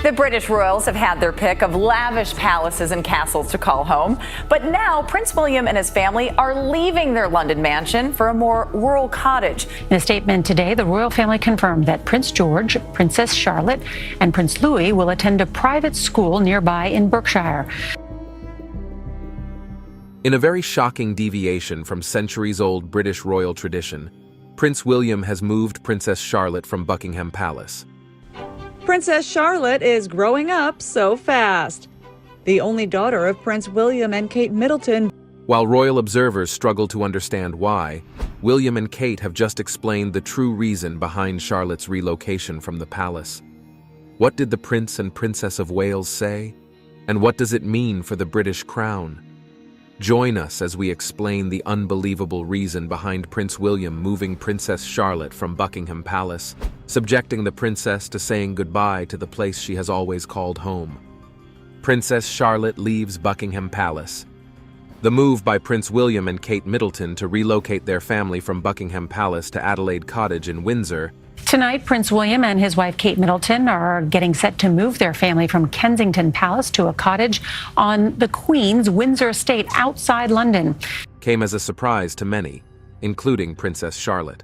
The British royals have had their pick of lavish palaces and castles to call home, but now Prince William and his family are leaving their London mansion for a more rural cottage. In a statement today, the royal family confirmed that Prince George, Princess Charlotte, and Prince Louis will attend a private school nearby in Berkshire. In a very shocking deviation from centuries-old British royal tradition, Prince William has moved Princess Charlotte from Buckingham Palace. Princess Charlotte is growing up so fast. The only daughter of Prince William and Kate Middleton. While royal observers struggle to understand why, William and Kate have just explained the true reason behind Charlotte's relocation from the palace. What did the Prince and Princess of Wales say? And what does it mean for the British crown? Join us as we explain the unbelievable reason behind Prince William moving Princess Charlotte from Buckingham Palace, subjecting the princess to saying goodbye to the place she has always called home. Princess Charlotte leaves Buckingham Palace. The move by Prince William and Kate Middleton to relocate their family from Buckingham Palace to Adelaide Cottage in Windsor. Tonight, Prince William and his wife Kate Middleton are getting set to move their family from Kensington Palace to a cottage on the Queen's Windsor estate outside London. Came as a surprise to many, including Princess Charlotte.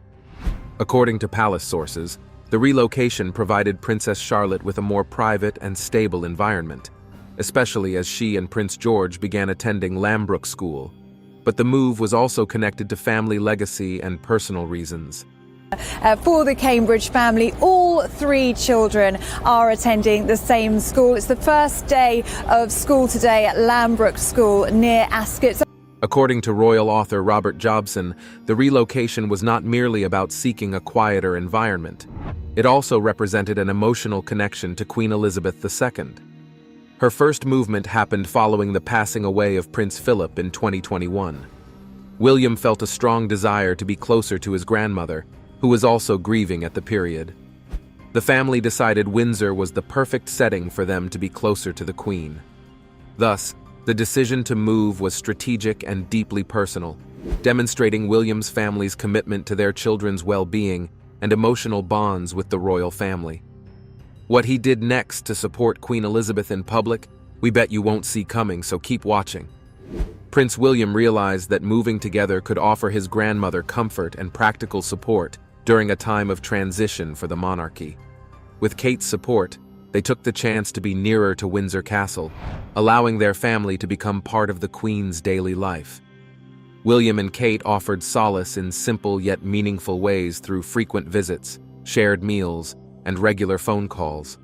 According to palace sources, the relocation provided Princess Charlotte with a more private and stable environment, especially as she and Prince George began attending Lambrook School. But the move was also connected to family legacy and personal reasons. For the Cambridge family, all three children are attending the same school. It's the first day of school today at Lambrook School near Ascot. According to royal author Robert Jobson, the relocation was not merely about seeking a quieter environment. It also represented an emotional connection to Queen Elizabeth II. Her first movement happened following the passing away of Prince Philip in 2021. William felt a strong desire to be closer to his grandmother, who was also grieving at the period. The family decided Windsor was the perfect setting for them to be closer to the Queen. Thus, the decision to move was strategic and deeply personal, demonstrating William's family's commitment to their children's well-being and emotional bonds with the royal family. What he did next to support Queen Elizabeth in public, we bet you won't see coming, so keep watching. Prince William realized that moving together could offer his grandmother comfort and practical support during a time of transition for the monarchy. With Kate's support, they took the chance to be nearer to Windsor Castle, allowing their family to become part of the Queen's daily life. William and Kate offered solace in simple yet meaningful ways through frequent visits, shared meals, and regular phone calls.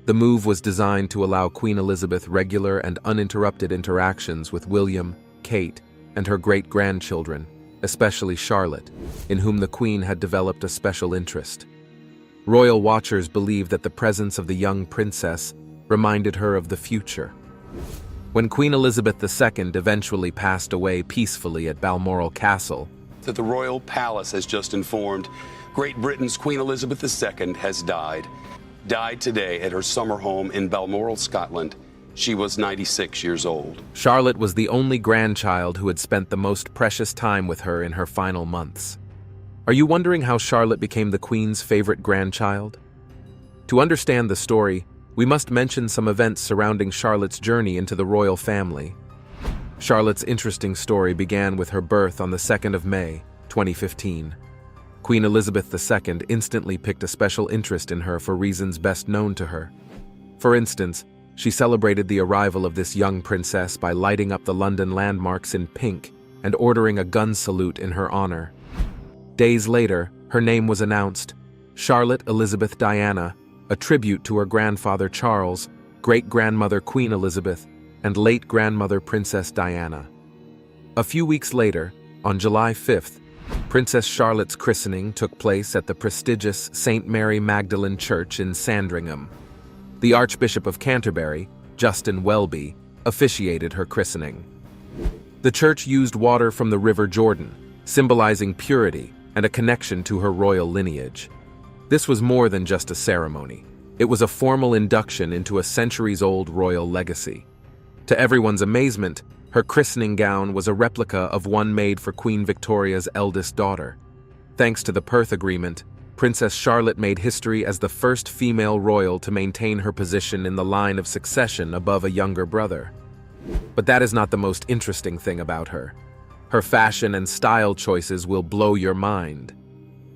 The move was designed to allow Queen Elizabeth regular and uninterrupted interactions with William, Kate, and her great-grandchildren, especially Charlotte, in whom the Queen had developed a special interest. Royal watchers believe that the presence of the young princess reminded her of the future. When Queen Elizabeth II eventually passed away peacefully at Balmoral Castle, that the royal palace has just informed Great Britain's Queen Elizabeth II has died today at her summer home in Balmoral, Scotland. She was 96 years old. Charlotte was the only grandchild who had spent the most precious time with her in her final months. Are you wondering how Charlotte became the Queen's favorite grandchild? To understand the story, we must mention some events surrounding Charlotte's journey into the royal family. Charlotte's interesting story began with her birth on the 2nd of May, 2015. Queen Elizabeth II instantly picked a special interest in her for reasons best known to her. For instance, she celebrated the arrival of this young princess by lighting up the London landmarks in pink and ordering a gun salute in her honor. Days later, her name was announced, Charlotte Elizabeth Diana, a tribute to her grandfather Charles, great-grandmother Queen Elizabeth, and late-grandmother Princess Diana. A few weeks later, on July 5th, Princess Charlotte's christening took place at the prestigious St. Mary Magdalene Church in Sandringham. The Archbishop of Canterbury, Justin Welby, officiated her christening. The church used water from the River Jordan, symbolizing purity and a connection to her royal lineage. This was more than just a ceremony. It was a formal induction into a centuries-old royal legacy. To everyone's amazement, her christening gown was a replica of one made for Queen Victoria's eldest daughter. Thanks to the Perth Agreement, Princess Charlotte made history as the first female royal to maintain her position in the line of succession above a younger brother. But that is not the most interesting thing about her. Her fashion and style choices will blow your mind.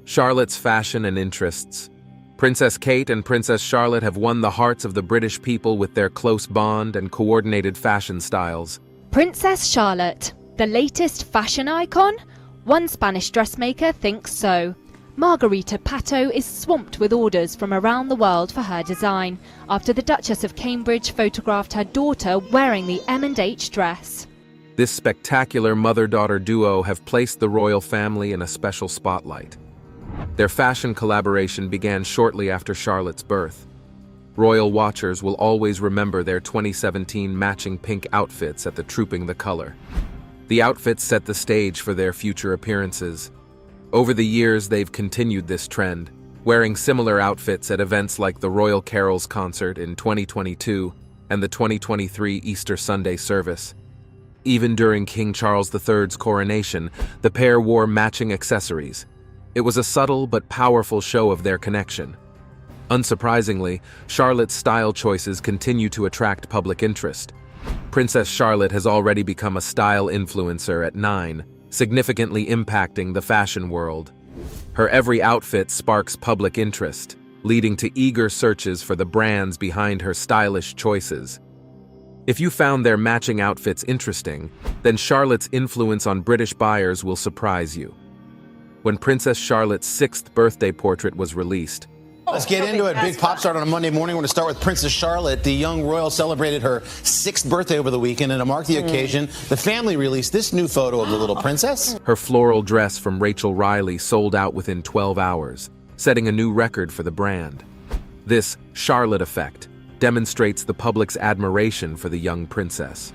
Charlotte's fashion and interests. Princess Kate and Princess Charlotte have won the hearts of the British people with their close bond and coordinated fashion styles. Princess Charlotte, the latest fashion icon? One Spanish dressmaker thinks so. Margarita Pato is swamped with orders from around the world for her design, after the Duchess of Cambridge photographed her daughter wearing the M&H dress. This spectacular mother-daughter duo have placed the royal family in a special spotlight. Their fashion collaboration began shortly after Charlotte's birth. Royal watchers will always remember their 2017 matching pink outfits at the Trooping the Color. The outfits set the stage for their future appearances. Over the years, they've continued this trend, wearing similar outfits at events like the Royal Carols concert in 2022 and the 2023 Easter Sunday service. Even during King Charles III's coronation, the pair wore matching accessories. It was a subtle but powerful show of their connection. Unsurprisingly, Charlotte's style choices continue to attract public interest. Princess Charlotte has already become a style influencer at 9, significantly impacting the fashion world. Her every outfit sparks public interest, leading to eager searches for the brands behind her stylish choices. If you found their matching outfits interesting, then Charlotte's influence on British buyers will surprise you. When Princess Charlotte's 6th birthday portrait was released, let's get into it. Big pop start on a Monday morning. We're going to start with Princess Charlotte. The young royal celebrated her 6th birthday over the weekend, and to mark the occasion, the family released this new photo of the little princess. Her floral dress from Rachel Riley sold out within 12 hours, setting a new record for the brand. This Charlotte effect demonstrates the public's admiration for the young princess.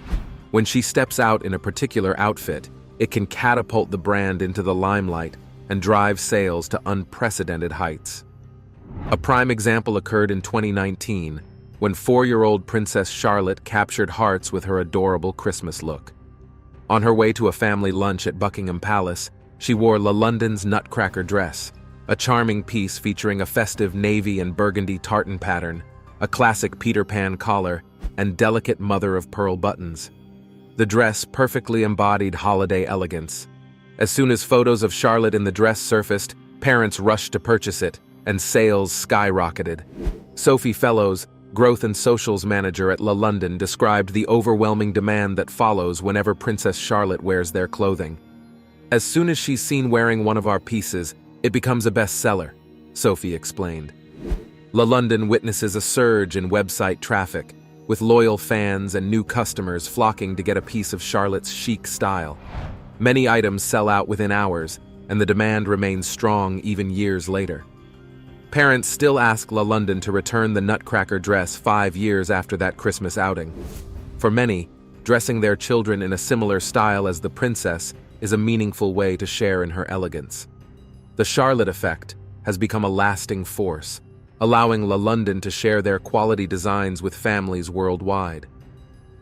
When she steps out in a particular outfit, it can catapult the brand into the limelight and drive sales to unprecedented heights. A prime example occurred in 2019, when 4-year-old Princess Charlotte captured hearts with her adorable Christmas look. On her way to a family lunch at Buckingham Palace, she wore La London's Nutcracker dress, a charming piece featuring a festive navy and burgundy tartan pattern, a classic Peter Pan collar, and delicate mother-of-pearl buttons. The dress perfectly embodied holiday elegance. As soon as photos of Charlotte in the dress surfaced, parents rushed to purchase it, and sales skyrocketed. Sophie Fellows, Growth and Socials Manager at La London, described the overwhelming demand that follows whenever Princess Charlotte wears their clothing. As soon as she's seen wearing one of our pieces, it becomes a bestseller, Sophie explained. La London witnesses a surge in website traffic, with loyal fans and new customers flocking to get a piece of Charlotte's chic style. Many items sell out within hours, and the demand remains strong even years later. Parents still ask La London to return the Nutcracker dress 5 years after that Christmas outing. For many, dressing their children in a similar style as the princess is a meaningful way to share in her elegance. The Charlotte effect has become a lasting force, allowing La London to share their quality designs with families worldwide.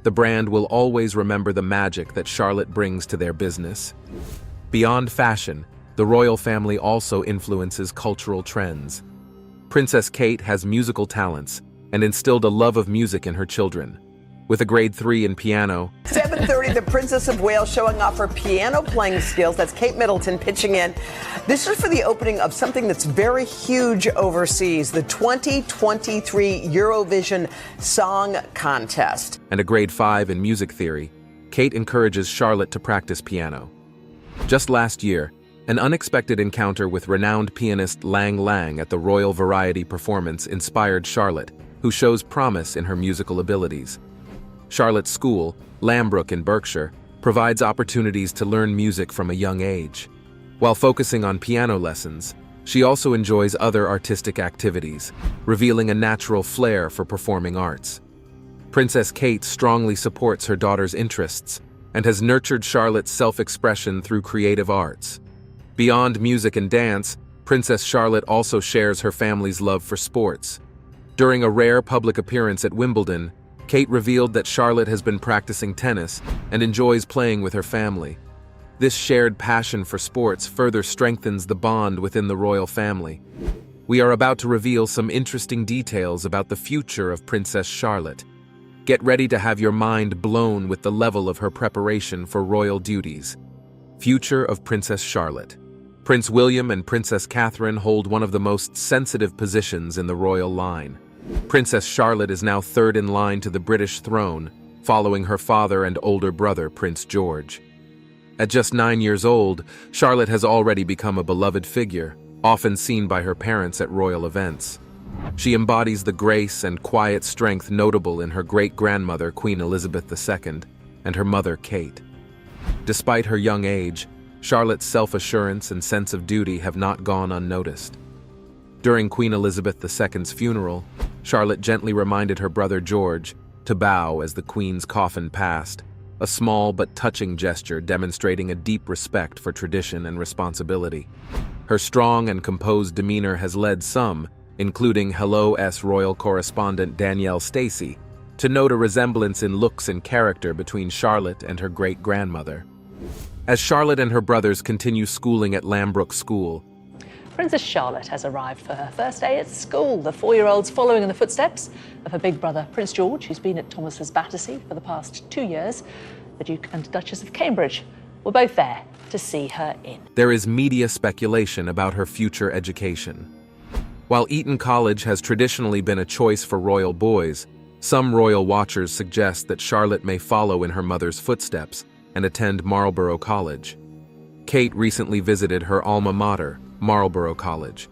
The brand will always remember the magic that Charlotte brings to their business. Beyond fashion, the royal family also influences cultural trends. Princess Kate has musical talents and instilled a love of music in her children. With a grade 3 in piano, 7:30, the Princess of Wales showing off her piano playing skills. That's Kate Middleton pitching in. This is for the opening of something that's very huge overseas, the 2023 Eurovision Song Contest. And a grade 5 in music theory, Kate encourages Charlotte to practice piano. Just last year, an unexpected encounter with renowned pianist Lang Lang at the Royal Variety performance inspired Charlotte, who shows promise in her musical abilities. Charlotte's school, Lambrook in Berkshire, provides opportunities to learn music from a young age. While focusing on piano lessons, she also enjoys other artistic activities, revealing a natural flair for performing arts. Princess Kate strongly supports her daughter's interests and has nurtured Charlotte's self-expression through creative arts. Beyond music and dance, Princess Charlotte also shares her family's love for sports. During a rare public appearance at Wimbledon, Kate revealed that Charlotte has been practicing tennis and enjoys playing with her family. This shared passion for sports further strengthens the bond within the royal family. We are about to reveal some interesting details about the future of Princess Charlotte. Get ready to have your mind blown with the level of her preparation for royal duties. Future of Princess Charlotte. Prince William and Princess Catherine hold one of the most sensitive positions in the royal line. Princess Charlotte is now third in line to the British throne, following her father and older brother, Prince George. At just 9 years old, Charlotte has already become a beloved figure, often seen by her parents at royal events. She embodies the grace and quiet strength notable in her great-grandmother, Queen Elizabeth II, and her mother, Kate. Despite her young age, Charlotte's self-assurance and sense of duty have not gone unnoticed. During Queen Elizabeth II's funeral, Charlotte gently reminded her brother George to bow as the Queen's coffin passed, a small but touching gesture demonstrating a deep respect for tradition and responsibility. Her strong and composed demeanor has led some, including Hello!'s royal correspondent Danielle Stacey, to note a resemblance in looks and character between Charlotte and her great-grandmother. As Charlotte and her brothers continue schooling at Lambrook School, Princess Charlotte has arrived for her first day at school. The 4-year-old's following in the footsteps of her big brother, Prince George, who's been at Thomas's Battersea for the past 2 years. The Duke and Duchess of Cambridge were both there to see her in. there is media speculation about her future education. While Eton College has traditionally been a choice for royal boys, some royal watchers suggest that Charlotte may follow in her mother's footsteps and attend Marlborough College. Kate recently visited her alma mater, Marlborough College.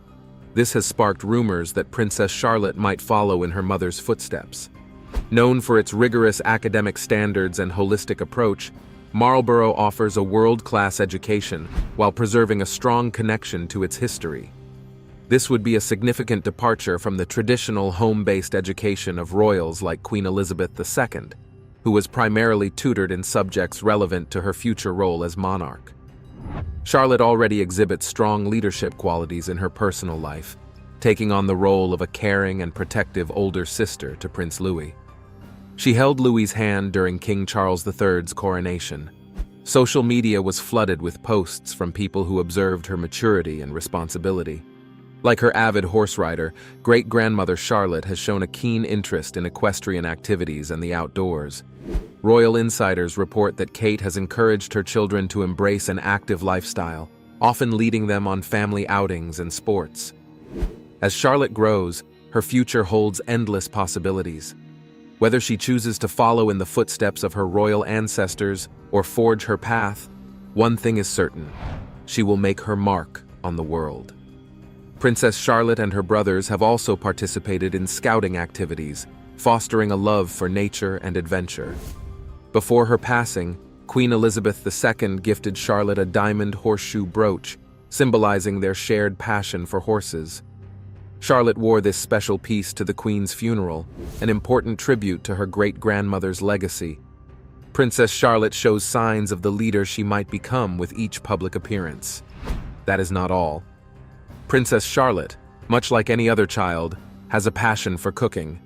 This has sparked rumors that Princess Charlotte might follow in her mother's footsteps. Known for its rigorous academic standards and holistic approach, Marlborough offers a world-class education while preserving a strong connection to its history. This would be a significant departure from the traditional home-based education of royals like Queen Elizabeth II, who was primarily tutored in subjects relevant to her future role as monarch. Charlotte already exhibits strong leadership qualities in her personal life, taking on the role of a caring and protective older sister to Prince Louis. She held Louis's hand during King Charles III's coronation. Social media was flooded with posts from people who observed her maturity and responsibility. Like her avid horse rider, great-grandmother Charlotte has shown a keen interest in equestrian activities and the outdoors. Royal insiders report that Kate has encouraged her children to embrace an active lifestyle, often leading them on family outings and sports. As Charlotte grows, her future holds endless possibilities. Whether she chooses to follow in the footsteps of her royal ancestors or forge her path, one thing is certain: she will make her mark on the world. Princess Charlotte and her brothers have also participated in scouting activities, fostering a love for nature and adventure. Before her passing, Queen Elizabeth II gifted Charlotte a diamond horseshoe brooch, symbolizing their shared passion for horses. Charlotte wore this special piece to the Queen's funeral, an important tribute to her great-grandmother's legacy. Princess Charlotte shows signs of the leader she might become with each public appearance. That is not all. Princess Charlotte, much like any other child, has a passion for cooking.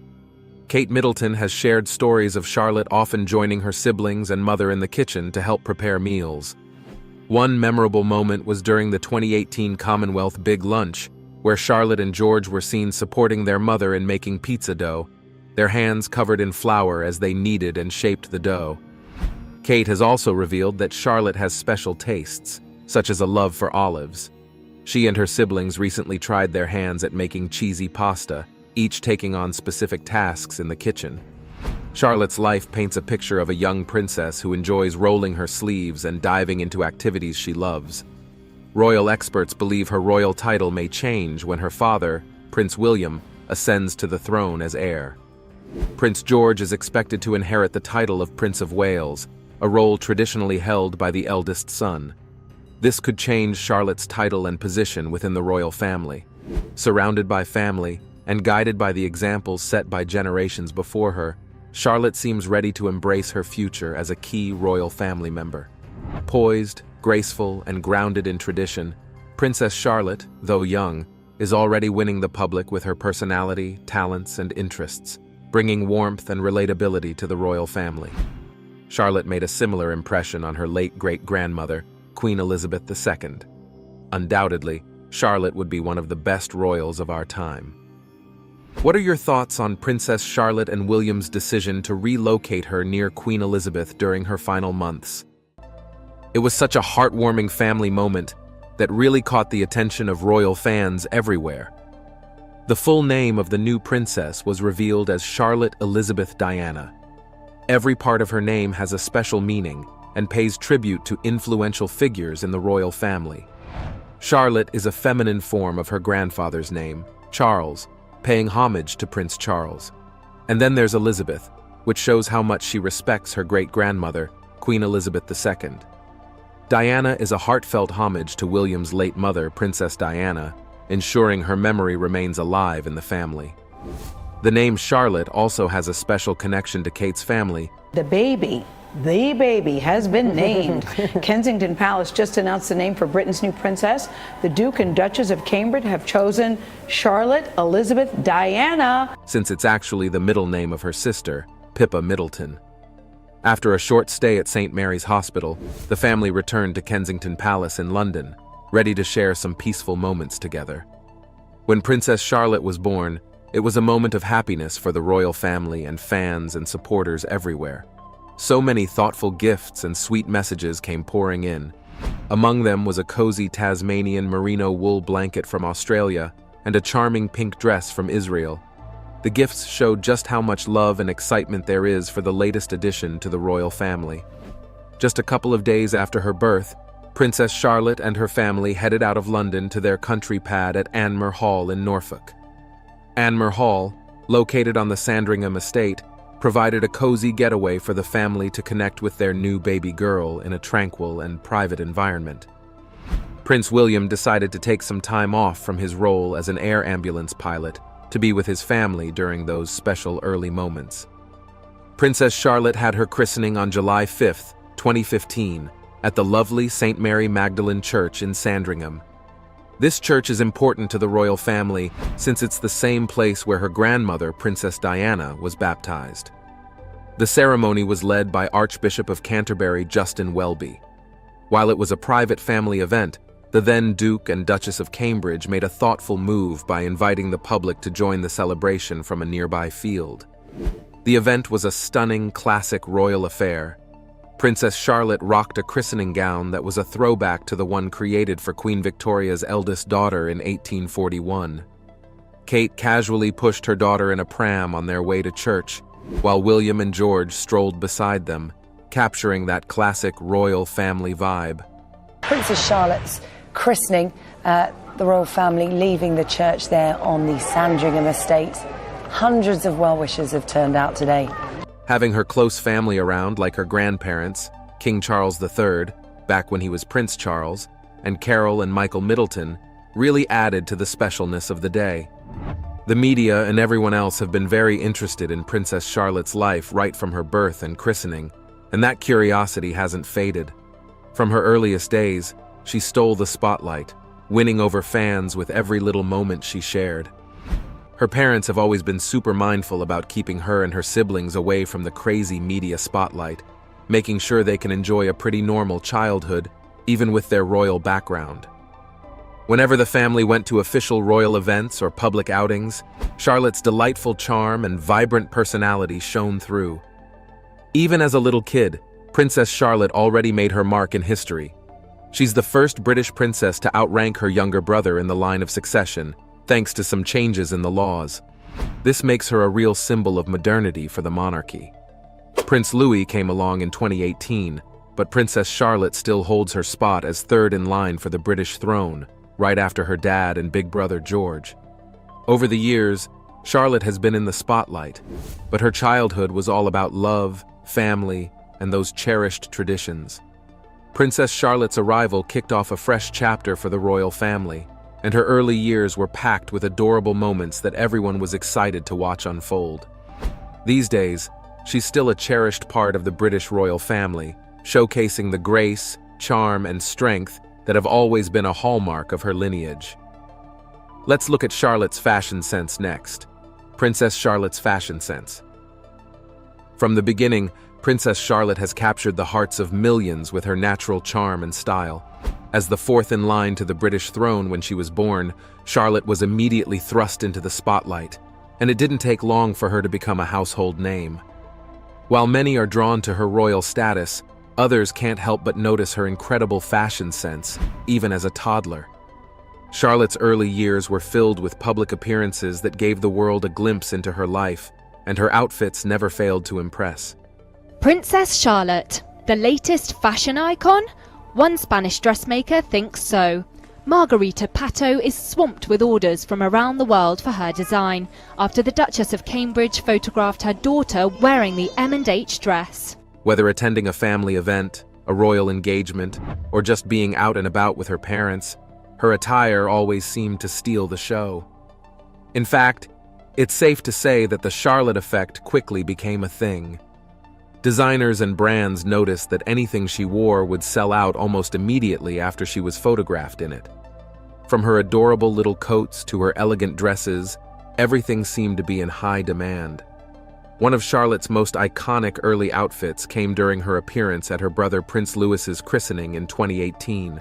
Kate Middleton has shared stories of Charlotte often joining her siblings and mother in the kitchen to help prepare meals. One memorable moment was during the 2018 Commonwealth Big Lunch, where Charlotte and George were seen supporting their mother in making pizza dough, their hands covered in flour as they kneaded and shaped the dough. Kate has also revealed that Charlotte has special tastes, such as a love for olives. She and her siblings recently tried their hands at making cheesy pasta, each taking on specific tasks in the kitchen. Charlotte's life paints a picture of a young princess who enjoys rolling her sleeves and diving into activities she loves. Royal experts believe her royal title may change when her father, Prince William, ascends to the throne as heir. Prince George is expected to inherit the title of Prince of Wales, a role traditionally held by the eldest son. This could change Charlotte's title and position within the royal family. Surrounded by family and guided by the examples set by generations before her, Charlotte seems ready to embrace her future as a key royal family member. Poised, graceful, and grounded in tradition, Princess Charlotte, though young, is already winning the public with her personality, talents, and interests, bringing warmth and relatability to the royal family. Charlotte made a similar impression on her late great-grandmother, Queen Elizabeth II. Undoubtedly, Charlotte would be one of the best royals of our time. What are your thoughts on Princess Charlotte and William's decision to relocate her near Queen Elizabeth during her final months? It was such a heartwarming family moment that really caught the attention of royal fans everywhere. The full name of the new princess was revealed as Charlotte Elizabeth Diana. Every part of her name has a special meaning and pays tribute to influential figures in the royal family. Charlotte is a feminine form of her grandfather's name, Charles, paying homage to Prince Charles. And then there's Elizabeth, which shows how much she respects her great-grandmother, Queen Elizabeth II. Diana is a heartfelt homage to William's late mother, Princess Diana, ensuring her memory remains alive in the family. The name Charlotte also has a special connection to Kate's family. The baby has been named. Kensington Palace just announced the name for Britain's new princess. The Duke and Duchess of Cambridge have chosen Charlotte Elizabeth Diana, since it's actually the middle name of her sister, Pippa Middleton. After a short stay at St. Mary's Hospital, the family returned to Kensington Palace in London, ready to share some peaceful moments together. When Princess Charlotte was born, it was a moment of happiness for the royal family and fans and supporters everywhere. So many thoughtful gifts and sweet messages came pouring in. Among them was a cozy Tasmanian merino wool blanket from Australia and a charming pink dress from Israel. The gifts showed just how much love and excitement there is for the latest addition to the royal family. Just a couple of days after her birth, Princess Charlotte and her family headed out of London to their country pad at Anmer Hall in Norfolk. Anmer Hall, located on the Sandringham estate, provided a cozy getaway for the family to connect with their new baby girl in a tranquil and private environment. Prince William decided to take some time off from his role as an air ambulance pilot to be with his family during those special early moments. Princess Charlotte had her christening on July 5, 2015, at the lovely St. Mary Magdalene Church in Sandringham. This church is important to the royal family since it's the same place where her grandmother, Princess Diana, was baptized. The ceremony was led by Archbishop of Canterbury Justin Welby. While it was a private family event, the then Duke and Duchess of Cambridge made a thoughtful move by inviting the public to join the celebration from a nearby field. The event was a stunning, classic royal affair. Princess Charlotte rocked a christening gown that was a throwback to the one created for Queen Victoria's eldest daughter in 1841. Kate casually pushed her daughter in a pram on their way to church, while William and George strolled beside them, capturing that classic royal family vibe. Princess Charlotte's christening, the royal family leaving the church there on the Sandringham estate. Hundreds of well-wishers have turned out today. Having her close family around, like her grandparents, King Charles III, back when he was Prince Charles, and Carol and Michael Middleton, really added to the specialness of the day. The media and everyone else have been very interested in Princess Charlotte's life right from her birth and christening, and that curiosity hasn't faded. From her earliest days, she stole the spotlight, winning over fans with every little moment she shared. Her parents have always been super mindful about keeping her and her siblings away from the crazy media spotlight, making sure they can enjoy a pretty normal childhood, even with their royal background. Whenever the family went to official royal events or public outings, Charlotte's delightful charm and vibrant personality shone through. Even as a little kid, Princess Charlotte already made her mark in history. She's the first British princess to outrank her younger brother in the line of succession, thanks to some changes in the laws. This makes her a real symbol of modernity for the monarchy. Prince Louis came along in 2018, but Princess Charlotte still holds her spot as third in line for the British throne, right after her dad and big brother George. Over the years, Charlotte has been in the spotlight, but her childhood was all about love, family, and those cherished traditions. Princess Charlotte's arrival kicked off a fresh chapter for the royal family, and her early years were packed with adorable moments that everyone was excited to watch unfold. These days, she's still a cherished part of the British royal family, showcasing the grace, charm, and strength that have always been a hallmark of her lineage. Let's look at Charlotte's fashion sense next. Princess Charlotte's fashion sense. From the beginning, Princess Charlotte has captured the hearts of millions with her natural charm and style. As the fourth in line to the British throne when she was born, Charlotte was immediately thrust into the spotlight, and it didn't take long for her to become a household name. While many are drawn to her royal status, others can't help but notice her incredible fashion sense, even as a toddler. Charlotte's early years were filled with public appearances that gave the world a glimpse into her life, and her outfits never failed to impress. Princess Charlotte, the latest fashion icon? One Spanish dressmaker thinks so. Margarita Pato is swamped with orders from around the world for her design, after the Duchess of Cambridge photographed her daughter wearing the M&H dress. Whether attending a family event, a royal engagement, or just being out and about with her parents, her attire always seemed to steal the show. In fact, it's safe to say that the Charlotte effect quickly became a thing. Designers and brands noticed that anything she wore would sell out almost immediately after she was photographed in it. From her adorable little coats to her elegant dresses, everything seemed to be in high demand. One of Charlotte's most iconic early outfits came during her appearance at her brother Prince Louis's christening in 2018.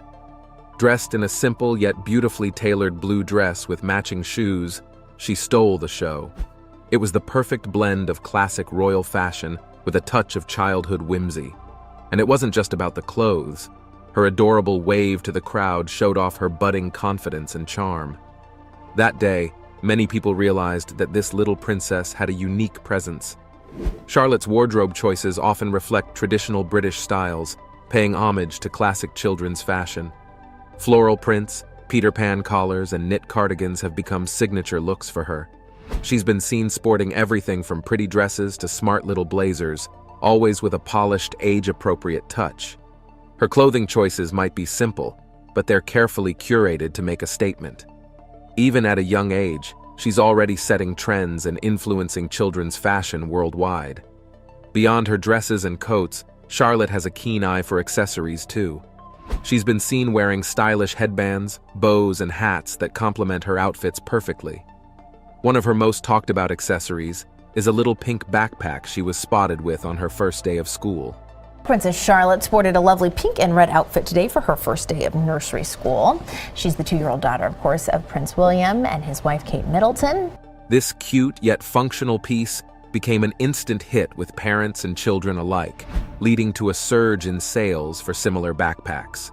Dressed in a simple yet beautifully tailored blue dress with matching shoes, she stole the show. It was the perfect blend of classic royal fashion with a touch of childhood whimsy. And it wasn't just about the clothes. Her adorable wave to the crowd showed off her budding confidence and charm. That day, many people realized that this little princess had a unique presence. Charlotte's wardrobe choices often reflect traditional British styles, paying homage to classic children's fashion. Floral prints, Peter Pan collars, and knit cardigans have become signature looks for her. She's been seen sporting everything from pretty dresses to smart little blazers, always with a polished, age-appropriate touch. Her clothing choices might be simple, but they're carefully curated to make a statement. Even at a young age, she's already setting trends and influencing children's fashion worldwide. Beyond her dresses and coats, Charlotte has a keen eye for accessories too. She's been seen wearing stylish headbands, bows, and hats that complement her outfits perfectly. One of her most talked about accessories is a little pink backpack she was spotted with on her first day of school. Princess Charlotte sported a lovely pink and red outfit today for her first day of nursery school. She's the 2-year-old daughter, of course, of Prince William and his wife, Kate Middleton. This cute yet functional piece became an instant hit with parents and children alike, leading to a surge in sales for similar backpacks.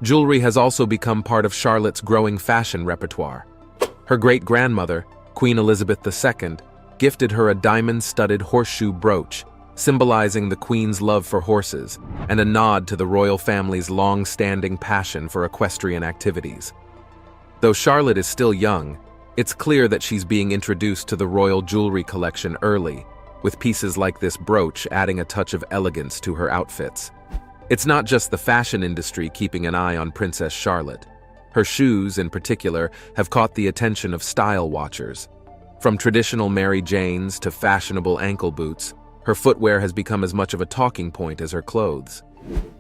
Jewelry has also become part of Charlotte's growing fashion repertoire. Her great-grandmother, Queen Elizabeth II, gifted her a diamond-studded horseshoe brooch, symbolizing the Queen's love for horses and a nod to the royal family's long-standing passion for equestrian activities. Though Charlotte is still young, it's clear that she's being introduced to the royal jewelry collection early, with pieces like this brooch adding a touch of elegance to her outfits. It's not just the fashion industry keeping an eye on Princess Charlotte. Her shoes, in particular, have caught the attention of style watchers. From traditional Mary Janes to fashionable ankle boots, her footwear has become as much of a talking point as her clothes.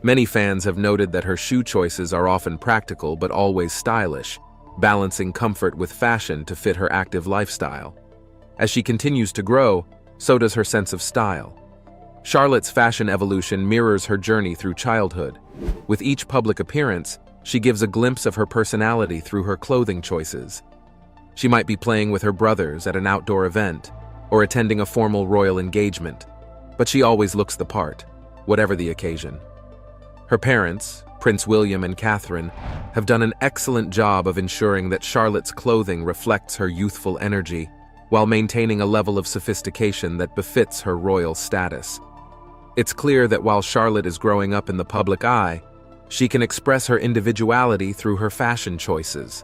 Many fans have noted that her shoe choices are often practical but always stylish, balancing comfort with fashion to fit her active lifestyle. As she continues to grow, so does her sense of style. Charlotte's fashion evolution mirrors her journey through childhood. With each public appearance, she gives a glimpse of her personality through her clothing choices. She might be playing with her brothers at an outdoor event or attending a formal royal engagement, but she always looks the part, whatever the occasion. Her parents, Prince William and Catherine, have done an excellent job of ensuring that Charlotte's clothing reflects her youthful energy while maintaining a level of sophistication that befits her royal status. It's clear that while Charlotte is growing up in the public eye, she can express her individuality through her fashion choices.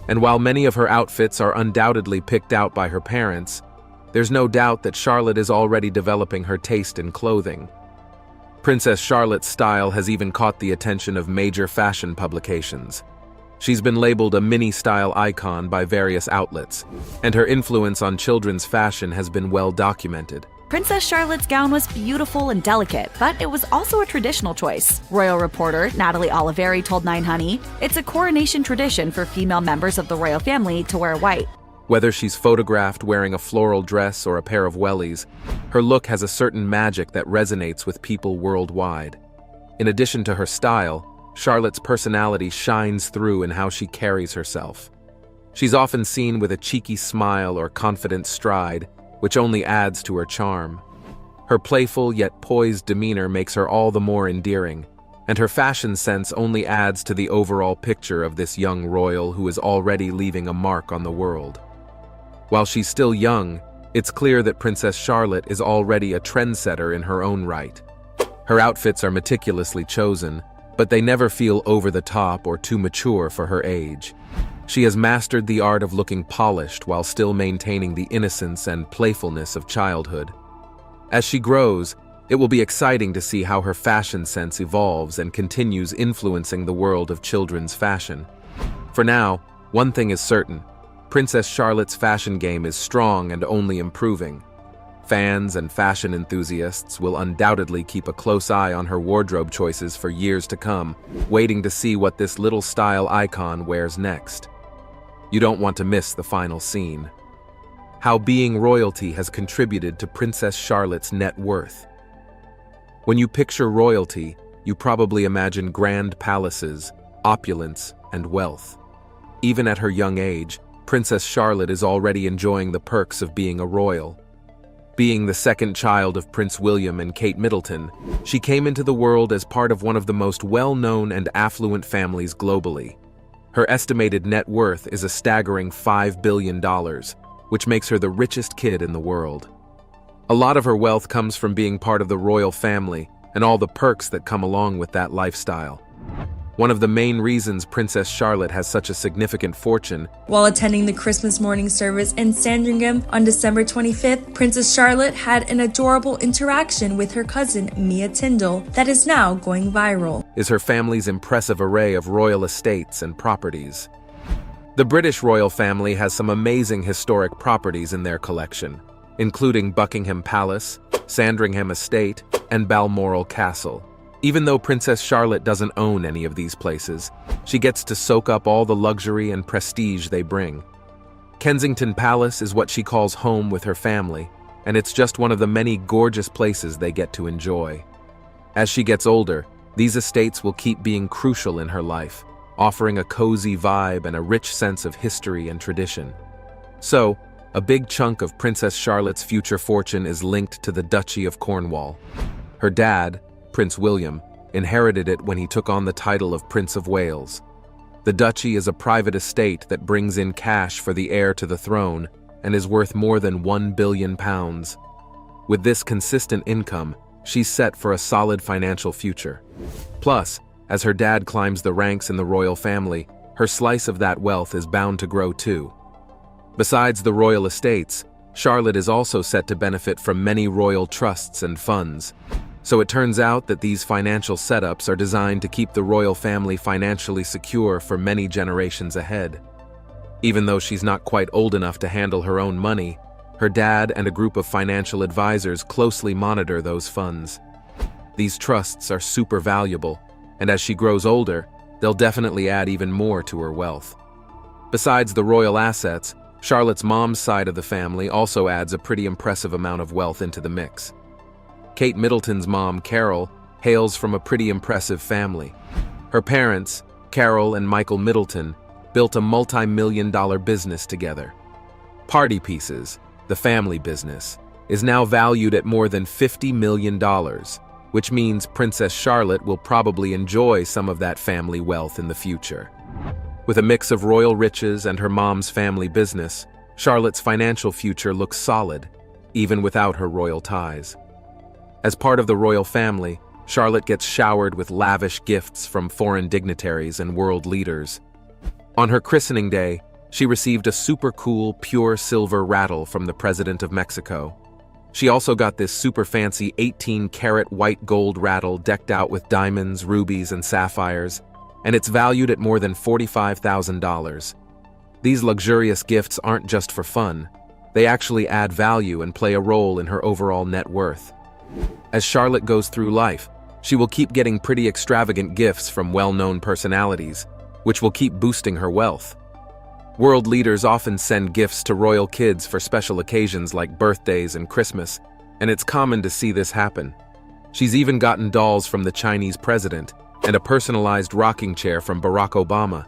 And while many of her outfits are undoubtedly picked out by her parents, there's no doubt that Charlotte is already developing her taste in clothing. Princess Charlotte's style has even caught the attention of major fashion publications. She's been labeled a mini-style icon by various outlets, and her influence on children's fashion has been well documented. Princess Charlotte's gown was beautiful and delicate, but it was also a traditional choice. Royal reporter Natalie Oliveri told 9 Honey, "It's a coronation tradition for female members of the royal family to wear white." Whether she's photographed wearing a floral dress or a pair of wellies, her look has a certain magic that resonates with people worldwide. In addition to her style, Charlotte's personality shines through in how she carries herself. She's often seen with a cheeky smile or confident stride, which only adds to her charm. Her playful yet poised demeanor makes her all the more endearing, and her fashion sense only adds to the overall picture of this young royal who is already leaving a mark on the world. While she's still young, it's clear that Princess Charlotte is already a trendsetter in her own right. Her outfits are meticulously chosen, but they never feel over the top or too mature for her age. She has mastered the art of looking polished while still maintaining the innocence and playfulness of childhood. As she grows, it will be exciting to see how her fashion sense evolves and continues influencing the world of children's fashion. For now, one thing is certain: Princess Charlotte's fashion game is strong and only improving. Fans and fashion enthusiasts will undoubtedly keep a close eye on her wardrobe choices for years to come, waiting to see what this little style icon wears next. You don't want to miss the final scene. How being royalty has contributed to Princess Charlotte's net worth. When you picture royalty, you probably imagine grand palaces, opulence, and wealth. Even at her young age, Princess Charlotte is already enjoying the perks of being a royal. Being the second child of Prince William and Kate Middleton, she came into the world as part of one of the most well-known and affluent families globally. Her estimated net worth is a staggering $5 billion, which makes her the richest kid in the world. A lot of her wealth comes from being part of the royal family and all the perks that come along with that lifestyle. One of the main reasons Princess Charlotte has such a significant fortune. While attending the Christmas morning service in Sandringham on December 25th, Princess Charlotte had an adorable interaction with her cousin Mia Tyndall that is now going viral. Is her family's impressive array of royal estates and properties. The British royal family has some amazing historic properties in their collection, including Buckingham Palace, Sandringham Estate, and Balmoral Castle. Even though Princess Charlotte doesn't own any of these places, she gets to soak up all the luxury and prestige they bring. Kensington Palace is what she calls home with her family, and it's just one of the many gorgeous places they get to enjoy. As she gets older, these estates will keep being crucial in her life, offering a cozy vibe and a rich sense of history and tradition. So, a big chunk of Princess Charlotte's future fortune is linked to the Duchy of Cornwall. Her dad, Prince William, inherited it when he took on the title of Prince of Wales. The duchy is a private estate that brings in cash for the heir to the throne and is worth more than £1 billion. With this consistent income, she's set for a solid financial future. Plus, as her dad climbs the ranks in the royal family, her slice of that wealth is bound to grow too. Besides the royal estates, Charlotte is also set to benefit from many royal trusts and funds. So it turns out that these financial setups are designed to keep the royal family financially secure for many generations ahead. Even though she's not quite old enough to handle her own money, her dad and a group of financial advisors closely monitor those funds. These trusts are super valuable, and as she grows older, they'll definitely add even more to her wealth. Besides the royal assets, Charlotte's mom's side of the family also adds a pretty impressive amount of wealth into the mix. Kate Middleton's mom, Carol, hails from a pretty impressive family. Her parents, Carol and Michael Middleton, built a multi-million-dollar business together. Party Pieces, the family business, is now valued at more than $50 million, which means Princess Charlotte will probably enjoy some of that family wealth in the future. With a mix of royal riches and her mom's family business, Charlotte's financial future looks solid, even without her royal ties. As part of the royal family, Charlotte gets showered with lavish gifts from foreign dignitaries and world leaders. On her christening day, she received a super cool, pure silver rattle from the President of Mexico. She also got this super fancy 18-karat white gold rattle decked out with diamonds, rubies, and sapphires, and it's valued at more than $45,000. These luxurious gifts aren't just for fun. They actually add value and play a role in her overall net worth. As Charlotte goes through life, she will keep getting pretty extravagant gifts from well-known personalities, which will keep boosting her wealth. World leaders often send gifts to royal kids for special occasions like birthdays and Christmas, and it's common to see this happen. She's even gotten dolls from the Chinese president and a personalized rocking chair from Barack Obama.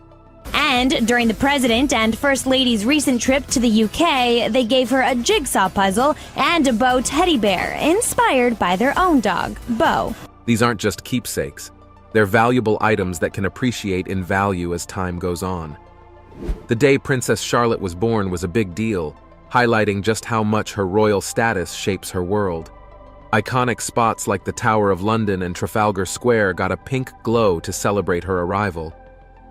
And during the President and First Lady's recent trip to the UK, they gave her a jigsaw puzzle and a Bo teddy bear, inspired by their own dog, Bo. These aren't just keepsakes. They're valuable items that can appreciate in value as time goes on. The day Princess Charlotte was born was a big deal, highlighting just how much her royal status shapes her world. Iconic spots like the Tower of London and Trafalgar Square got a pink glow to celebrate her arrival.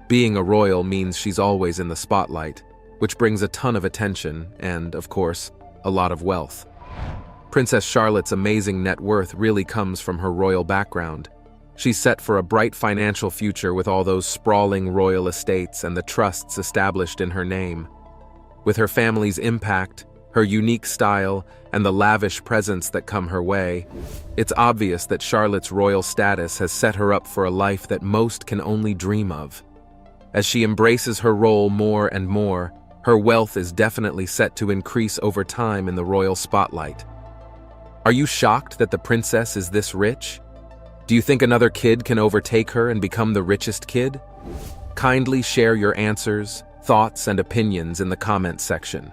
Being a royal means she's always in the spotlight, which brings a ton of attention and, of course, a lot of wealth. Princess Charlotte's amazing net worth really comes from her royal background. She's set for a bright financial future with all those sprawling royal estates and the trusts established in her name. With her family's impact, her unique style, and the lavish presents that come her way, it's obvious that Charlotte's royal status has set her up for a life that most can only dream of. As she embraces her role more and more, her wealth is definitely set to increase over time in the royal spotlight. Are you shocked that the princess is this rich? Do you think another kid can overtake her and become the richest kid? Kindly share your answers, thoughts, and opinions in the comments section.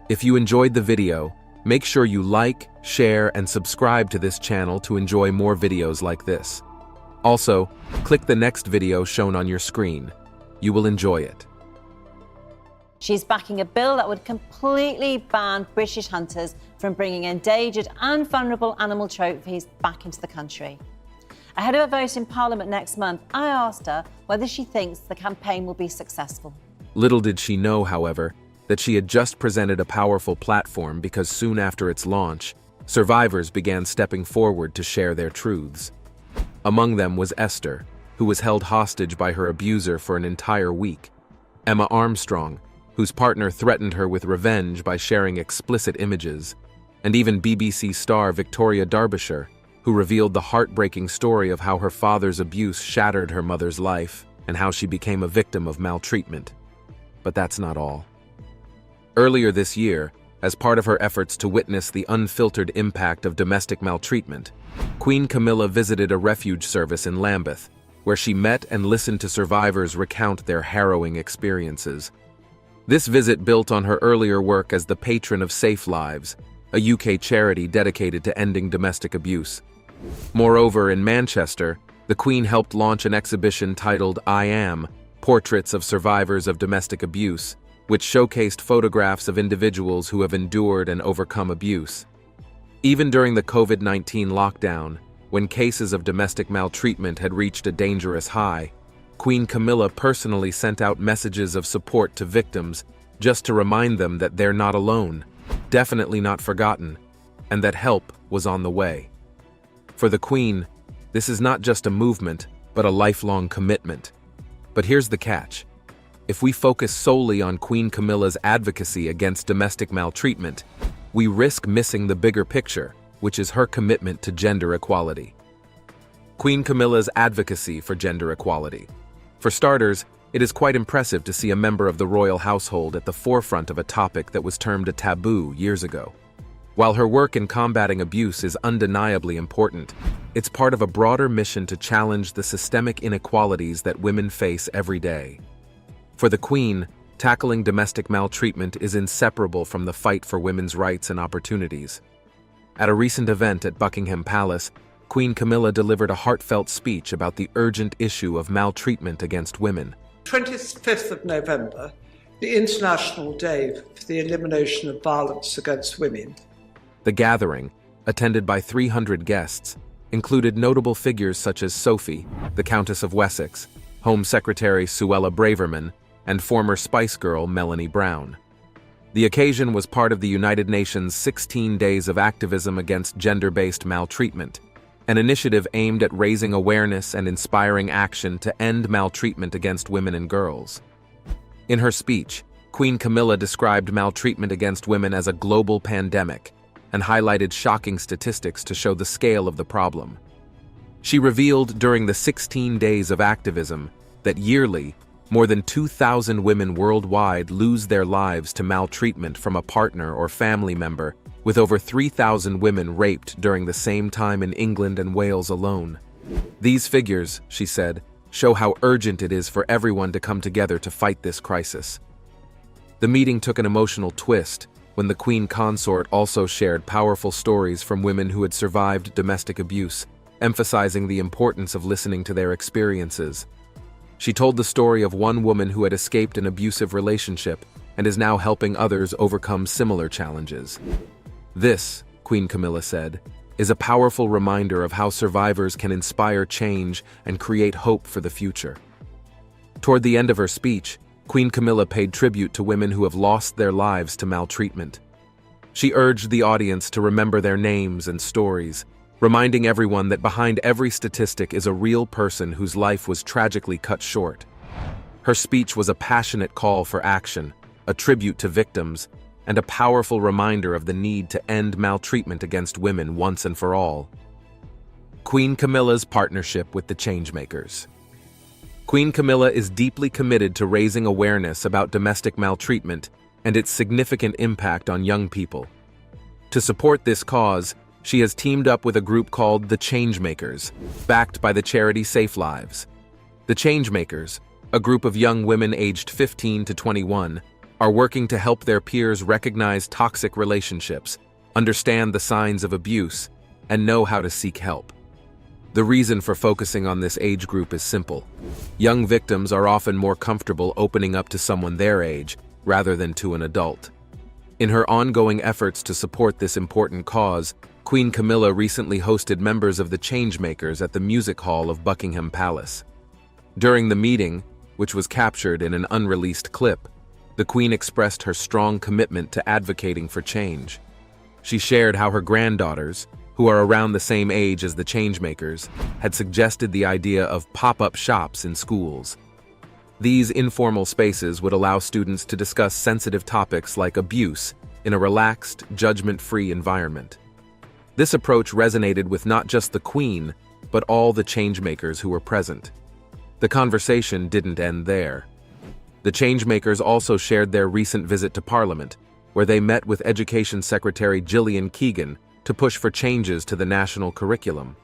If you enjoyed the video, make sure you like, share, and subscribe to this channel to enjoy more videos like this. Also, click the next video shown on your screen. You will enjoy it. She's backing a bill that would completely ban British hunters from bringing endangered and vulnerable animal trophies back into the country. Ahead of a vote in Parliament next month, I asked her whether she thinks the campaign will be successful. Little did she know, however, that she had just presented a powerful platform because soon after its launch, survivors began stepping forward to share their truths. Among them was Esther, who was held hostage by her abuser for an entire week; Emma Armstrong, whose partner threatened her with revenge by sharing explicit images; and even BBC star Victoria Derbyshire, who revealed the heartbreaking story of how her father's abuse shattered her mother's life and how she became a victim of maltreatment. But that's not all. Earlier this year, as part of her efforts to witness the unfiltered impact of domestic maltreatment, Queen Camilla visited a refuge service in Lambeth, where she met and listened to survivors recount their harrowing experiences. This visit built on her earlier work as the patron of Safe Lives, a UK charity dedicated to ending domestic abuse. Moreover, in Manchester, the Queen helped launch an exhibition titled I Am, Portraits of Survivors of Domestic Abuse, which showcased photographs of individuals who have endured and overcome abuse. Even during the COVID-19 lockdown, when cases of domestic maltreatment had reached a dangerous high, Queen Camilla personally sent out messages of support to victims just to remind them that they're not alone, definitely not forgotten, and that help was on the way. For the Queen, this is not just a movement, but a lifelong commitment. But here's the catch. If we focus solely on Queen Camilla's advocacy against domestic maltreatment, we risk missing the bigger picture, which is her commitment to gender equality. Queen Camilla's advocacy for gender equality. For starters, it is quite impressive to see a member of the royal household at the forefront of a topic that was termed a taboo years ago. While her work in combating abuse is undeniably important, it's part of a broader mission to challenge the systemic inequalities that women face every day. For the Queen, tackling domestic maltreatment is inseparable from the fight for women's rights and opportunities. At a recent event at Buckingham Palace, Queen Camilla delivered a heartfelt speech about the urgent issue of maltreatment against women. 25th of November, the International Day for the Elimination of Violence Against Women. The gathering, attended by 300 guests, included notable figures such as Sophie, the Countess of Wessex, Home Secretary Suella Braverman, and former Spice Girl Melanie Brown. The occasion was part of the United Nations 16 Days of Activism Against Gender-Based Maltreatment, an initiative aimed at raising awareness and inspiring action to end maltreatment against women and girls. In her speech, Queen Camilla described maltreatment against women as a global pandemic and highlighted shocking statistics to show the scale of the problem. She revealed during the 16 Days of Activism that yearly, more than 2,000 women worldwide lose their lives to maltreatment from a partner or family member, with over 3,000 women raped during the same time in England and Wales alone. These figures, she said, show how urgent it is for everyone to come together to fight this crisis. The meeting took an emotional twist when the Queen Consort also shared powerful stories from women who had survived domestic abuse, emphasizing the importance of listening to their experiences. She told the story of one woman who had escaped an abusive relationship and is now helping others overcome similar challenges. This, Queen Camilla said, is a powerful reminder of how survivors can inspire change and create hope for the future. Toward the end of her speech, Queen Camilla paid tribute to women who have lost their lives to maltreatment. She urged the audience to remember their names and stories, reminding everyone that behind every statistic is a real person whose life was tragically cut short. Her speech was a passionate call for action, a tribute to victims, and a powerful reminder of the need to end maltreatment against women once and for all. Queen Camilla's partnership with the Changemakers. Queen Camilla is deeply committed to raising awareness about domestic maltreatment and its significant impact on young people. To support this cause, she has teamed up with a group called the Changemakers, backed by the charity Safe Lives. The Changemakers, a group of young women aged 15 to 21, are working to help their peers recognize toxic relationships, understand the signs of abuse, and know how to seek help. The reason for focusing on this age group is simple. Young victims are often more comfortable opening up to someone their age rather than to an adult. In her ongoing efforts to support this important cause, Queen Camilla recently hosted members of the Changemakers at the Music Hall of Buckingham Palace. During the meeting, which was captured in an unreleased clip, the Queen expressed her strong commitment to advocating for change. She shared how her granddaughters, who are around the same age as the Changemakers, had suggested the idea of pop-up shops in schools. These informal spaces would allow students to discuss sensitive topics like abuse in a relaxed, judgment-free environment. This approach resonated with not just the Queen, but all the Changemakers who were present. The conversation didn't end there. The Changemakers also shared their recent visit to Parliament, where they met with Education Secretary Gillian Keegan to push for changes to the national curriculum.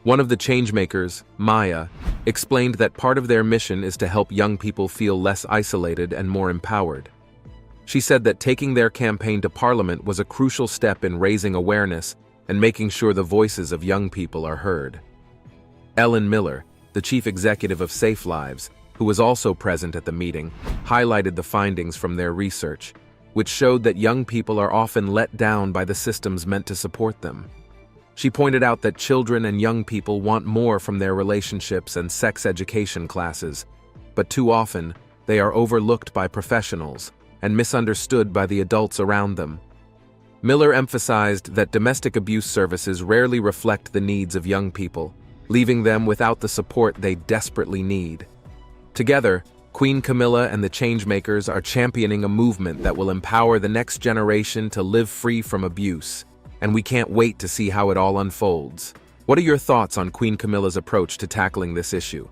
One of the Changemakers, Maya, explained that part of their mission is to help young people feel less isolated and more empowered. She said that taking their campaign to Parliament was a crucial step in raising awareness and making sure the voices of young people are heard. Ellen Miller, the chief executive of Safe Lives, who was also present at the meeting, highlighted the findings from their research, which showed that young people are often let down by the systems meant to support them. She pointed out that children and young people want more from their relationships and sex education classes, but too often they are overlooked by professionals and misunderstood by the adults around them. Miller emphasized that domestic abuse services rarely reflect the needs of young people, leaving them without the support they desperately need. Together, Queen Camilla and the Changemakers are championing a movement that will empower the next generation to live free from abuse, and we can't wait to see how it all unfolds. What are your thoughts on Queen Camilla's approach to tackling this issue?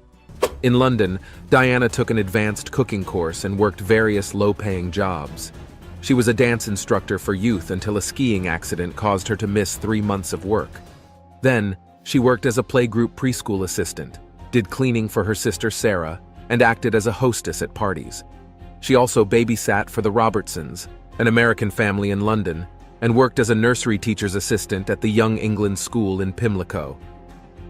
In London, Diana took an advanced cooking course and worked various low-paying jobs. She was a dance instructor for youth until a skiing accident caused her to miss 3 months of work. Then, she worked as a playgroup preschool assistant, did cleaning for her sister Sarah, and acted as a hostess at parties. She also babysat for the Robertsons, an American family in London, and worked as a nursery teacher's assistant at the Young England School in Pimlico.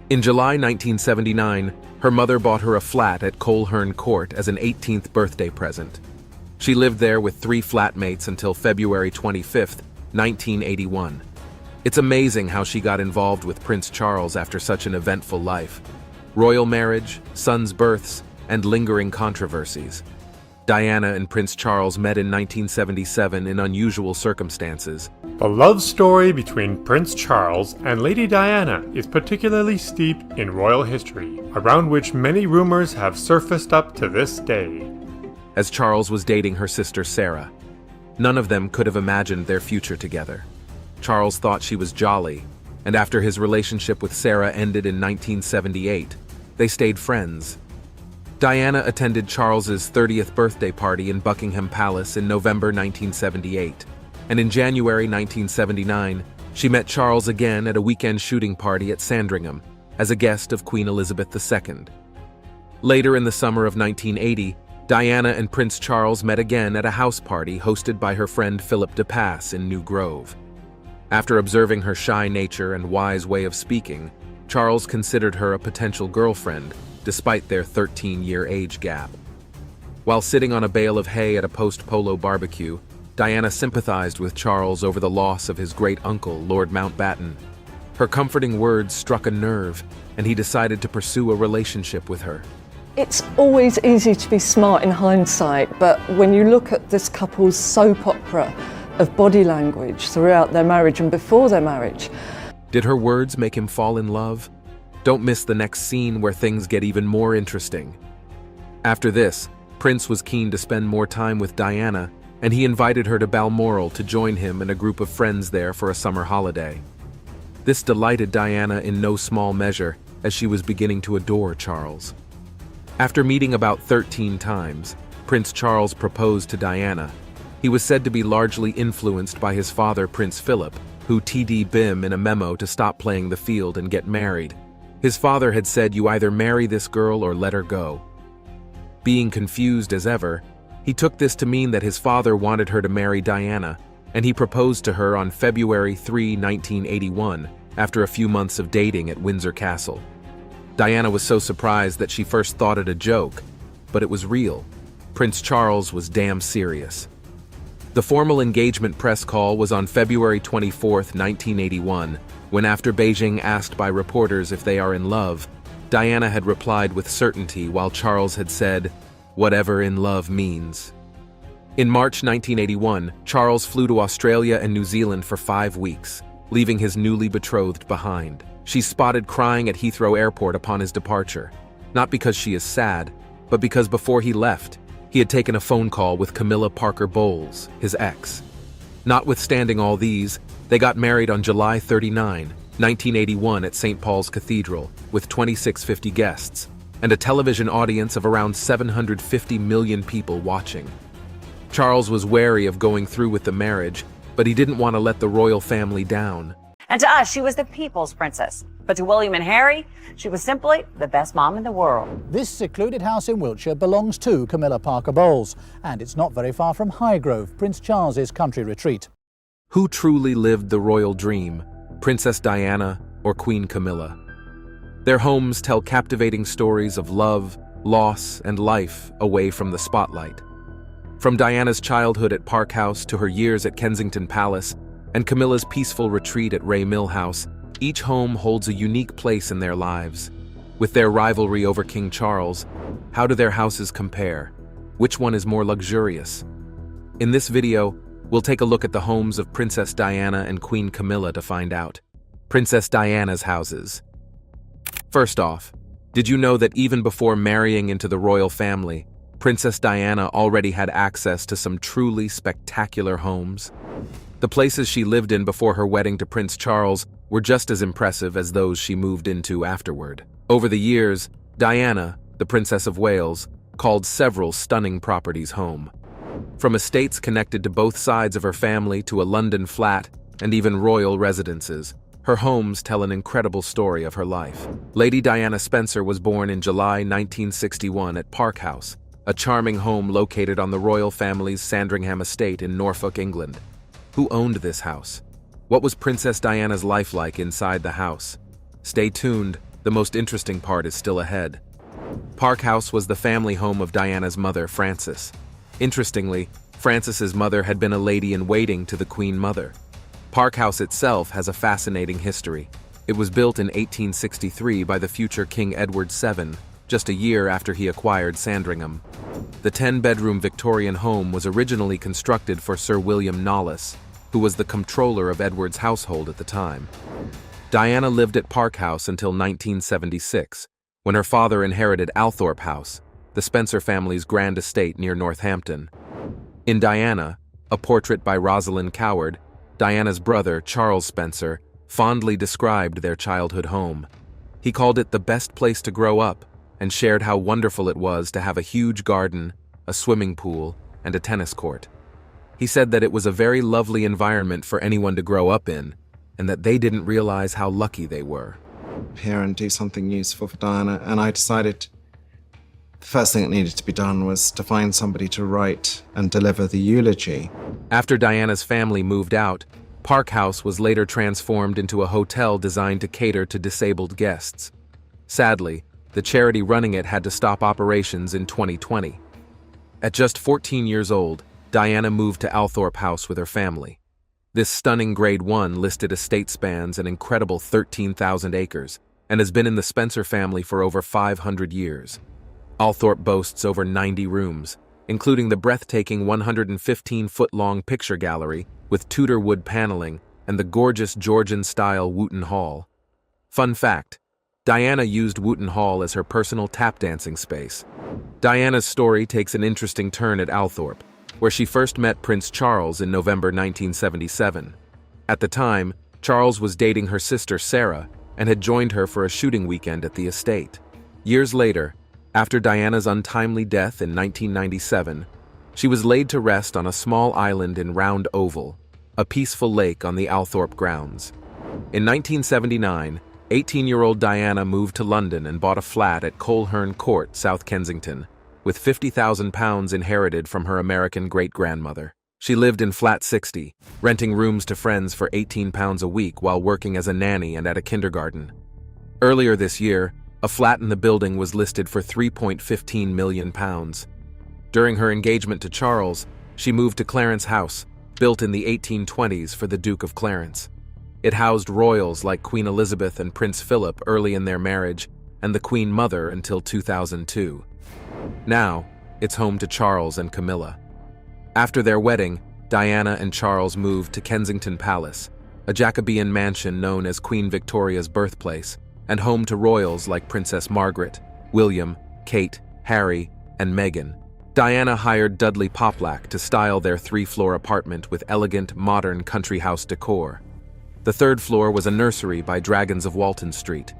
In July 1979, her mother bought her a flat at Coleherne Court as an 18th birthday present. She lived there with 3 flatmates until February 25, 1981. It's amazing how she got involved with Prince Charles after such an eventful life. Royal marriage, sons' births, and lingering controversies. Diana and Prince Charles met in 1977 in unusual circumstances. The love story between Prince Charles and Lady Diana is particularly steeped in royal history, around which many rumors have surfaced up to this day. As Charles was dating her sister Sarah, none of them could have imagined their future together. Charles thought she was jolly, and after his relationship with Sarah ended in 1978, they stayed friends. Diana attended Charles's 30th birthday party in Buckingham Palace in November 1978, and in January 1979, she met Charles again at a weekend shooting party at Sandringham as a guest of Queen Elizabeth II. Later in the summer of 1980, Diana and Prince Charles met again at a house party hosted by her friend Philip de Pass in New Grove. After observing her shy nature and wise way of speaking, Charles considered her a potential girlfriend, despite their 13-year age gap. While sitting on a bale of hay at a post-polo barbecue, Diana sympathized with Charles over the loss of his great-uncle, Lord Mountbatten. Her comforting words struck a nerve, and he decided to pursue a relationship with her. It's always easy to be smart in hindsight, but when you look at this couple's soap opera of body language throughout their marriage and before their marriage. Did her words make him fall in love? Don't miss the next scene where things get even more interesting. After this, Prince was keen to spend more time with Diana, and he invited her to Balmoral to join him and a group of friends there for a summer holiday. This delighted Diana in no small measure, as she was beginning to adore Charles. After meeting about 13 times, Prince Charles proposed to Diana. He was said to be largely influenced by his father, Prince Philip, who TD'd him in a memo to stop playing the field and get married. His father had said, "You either marry this girl or let her go." Being confused as ever, he took this to mean that his father wanted her to marry Diana, and he proposed to her on February 3, 1981, after a few months of dating at Windsor Castle. Diana was so surprised that she first thought it a joke, but it was real. Prince Charles was damn serious. The formal engagement press call was on February 24, 1981, when after Beijing asked by reporters if they are in love, Diana had replied with certainty while Charles had said, "Whatever in love means." In March 1981, Charles flew to Australia and New Zealand for 5 weeks, leaving his newly betrothed behind. She's spotted crying at Heathrow Airport upon his departure, not because she is sad, but because before he left, he had taken a phone call with Camilla Parker Bowles, his ex. Notwithstanding all these, they got married on July 39, 1981 at St. Paul's Cathedral, with 2,650 guests, and a television audience of around 750 million people watching. Charles was wary of going through with the marriage, but he didn't want to let the royal family down. And to us, she was the people's princess. But to William and Harry, she was simply the best mom in the world. This secluded house in Wiltshire belongs to Camilla Parker Bowles, and it's not very far from Highgrove, Prince Charles's country retreat. Who truly lived the royal dream, Princess Diana or Queen Camilla? Their homes tell captivating stories of love, loss, and life away from the spotlight. From Diana's childhood at Park House to her years at Kensington Palace, and Camilla's peaceful retreat at Ray Mill House, each home holds a unique place in their lives. With their rivalry over King Charles, how do their houses compare? Which one is more luxurious? In this video, we'll take a look at the homes of Princess Diana and Queen Camilla to find out. Princess Diana's houses. First off, did you know that even before marrying into the royal family, Princess Diana already had access to some truly spectacular homes? The places she lived in before her wedding to Prince Charles were just as impressive as those she moved into afterward. Over the years, Diana, the Princess of Wales, called several stunning properties home. From estates connected to both sides of her family to a London flat and even royal residences, her homes tell an incredible story of her life. Lady Diana Spencer was born in July 1961 at Park House, a charming home located on the royal family's Sandringham estate in Norfolk, England. Who owned this house? What was Princess Diana's life like inside the house? Stay tuned, the most interesting part is still ahead. Park House was the family home of Diana's mother, Frances. Interestingly, Frances's mother had been a lady-in-waiting to the Queen Mother. Park House itself has a fascinating history. It was built in 1863 by the future King Edward VII, just a year after he acquired Sandringham. The 10-bedroom Victorian home was originally constructed for Sir William Knollys, who was the comptroller of Edward's household at the time. Diana lived at Park House until 1976, when her father inherited Althorp House, the Spencer family's grand estate near Northampton. In Diana, a portrait by Rosalind Coward, Diana's brother, Charles Spencer, fondly described their childhood home. He called it the best place to grow up, and shared how wonderful it was to have a huge garden, a swimming pool, and a tennis court. He said that it was a very lovely environment for anyone to grow up in, and that they didn't realize how lucky they were. Here and do something useful for Diana, and I decided the first thing that needed to be done was to find somebody to write and deliver the eulogy. After Diana's family moved out, Park House was later transformed into a hotel designed to cater to disabled guests. Sadly, the charity running it had to stop operations in 2020. At just 14 years old, Diana moved to Althorp House with her family. This stunning Grade 1 listed estate spans an incredible 13,000 acres and has been in the Spencer family for over 500 years. Althorp boasts over 90 rooms, including the breathtaking 115-foot-long picture gallery with Tudor wood paneling and the gorgeous Georgian-style Wooten Hall. Fun fact, Diana used Wooten Hall as her personal tap dancing space. Diana's story takes an interesting turn at Althorp, where she first met Prince Charles in November 1977. At the time, Charles was dating her sister Sarah and had joined her for a shooting weekend at the estate. Years later, after Diana's untimely death in 1997, she was laid to rest on a small island in Round Oval, a peaceful lake on the Althorp grounds. In 1979, 18-year-old Diana moved to London and bought a flat at Coleherne Court, South Kensington, with £50,000 inherited from her American great-grandmother. She lived in Flat 60, renting rooms to friends for £18 a week while working as a nanny and at a kindergarten. Earlier this year, a flat in the building was listed for £3.15 million. During her engagement to Charles, she moved to Clarence House, built in the 1820s for the Duke of Clarence. It housed royals like Queen Elizabeth and Prince Philip early in their marriage, and the Queen Mother until 2002. Now, it's home to Charles and Camilla. After their wedding, Diana and Charles moved to Kensington Palace, a Jacobean mansion known as Queen Victoria's birthplace, and home to royals like Princess Margaret, William, Kate, Harry, and Meghan. Diana hired Dudley Poplack to style their 3-floor apartment with elegant, modern country house decor. The 3rd floor was a nursery by Dragons of Walton Street.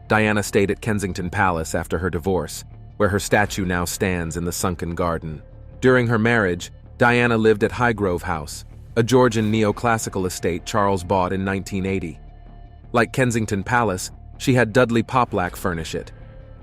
Diana stayed at Kensington Palace after her divorce, where her statue now stands in the sunken garden. During her marriage, Diana lived at Highgrove House, a Georgian neoclassical estate Charles bought in 1980. Like Kensington Palace, she had Dudley Poplack furnish it,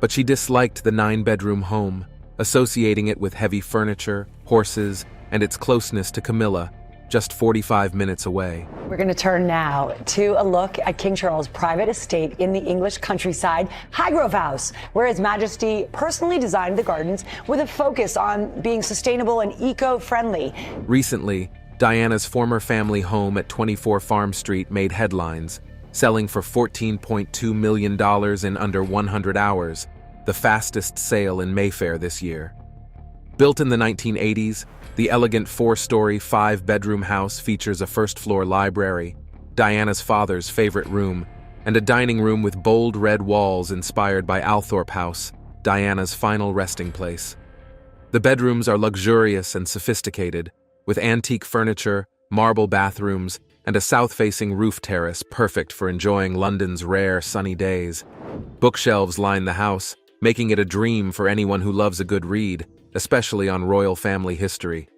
but she disliked the 9-bedroom home, associating it with heavy furniture, horses, and its closeness to Camilla, just 45 minutes away. We're going to turn now to a look at King Charles' private estate in the English countryside, Highgrove House, where His Majesty personally designed the gardens with a focus on being sustainable and eco-friendly. Recently, Diana's former family home at 24 Farm Street made headlines, selling for $14.2 million in under 100 hours, the fastest sale in Mayfair this year. Built in the 1980s, the elegant 4-story, 5-bedroom house features a 1st-floor library, Diana's father's favorite room, and a dining room with bold red walls inspired by Althorp House, Diana's final resting place. The bedrooms are luxurious and sophisticated, with antique furniture, marble bathrooms, and a south-facing roof terrace perfect for enjoying London's rare sunny days. Bookshelves line the house, making it a dream for anyone who loves a good read, especially on royal family history.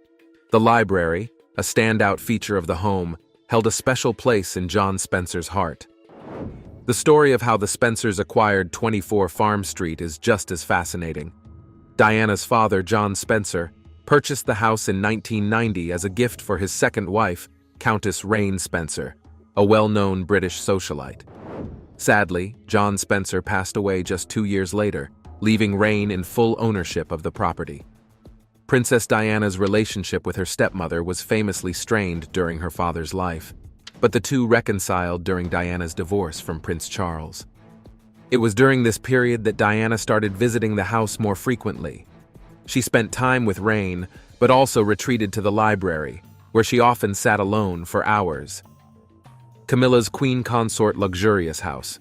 The library, a standout feature of the home, held a special place in John Spencer's heart. The story of how the Spencers acquired 24 Farm Street is just as fascinating. Diana's father, John Spencer, purchased the house in 1990 as a gift for his second wife, Countess Rain Spencer, a well-known British socialite. Sadly, John Spencer passed away just 2 years later, leaving Rain in full ownership of the property. Princess Diana's relationship with her stepmother was famously strained during her father's life, but the two reconciled during Diana's divorce from Prince Charles. It was during this period that Diana started visiting the house more frequently. She spent time with Rain, but also retreated to the library, where she often sat alone for hours. Camilla's Queen Consort luxurious house.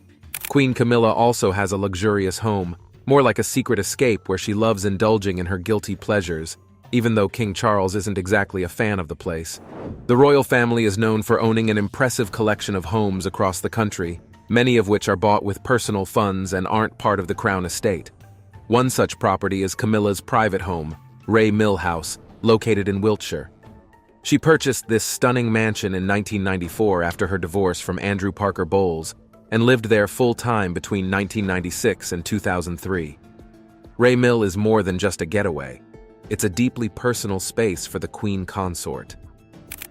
Queen Camilla also has a luxurious home, more like a secret escape where she loves indulging in her guilty pleasures, even though King Charles isn't exactly a fan of the place. The royal family is known for owning an impressive collection of homes across the country, many of which are bought with personal funds and aren't part of the crown estate. One such property is Camilla's private home, Ray Mill House, located in Wiltshire. She purchased this stunning mansion in 1994 after her divorce from Andrew Parker Bowles and lived there full-time between 1996 and 2003. Ray Mill is more than just a getaway. It's a deeply personal space for the Queen Consort.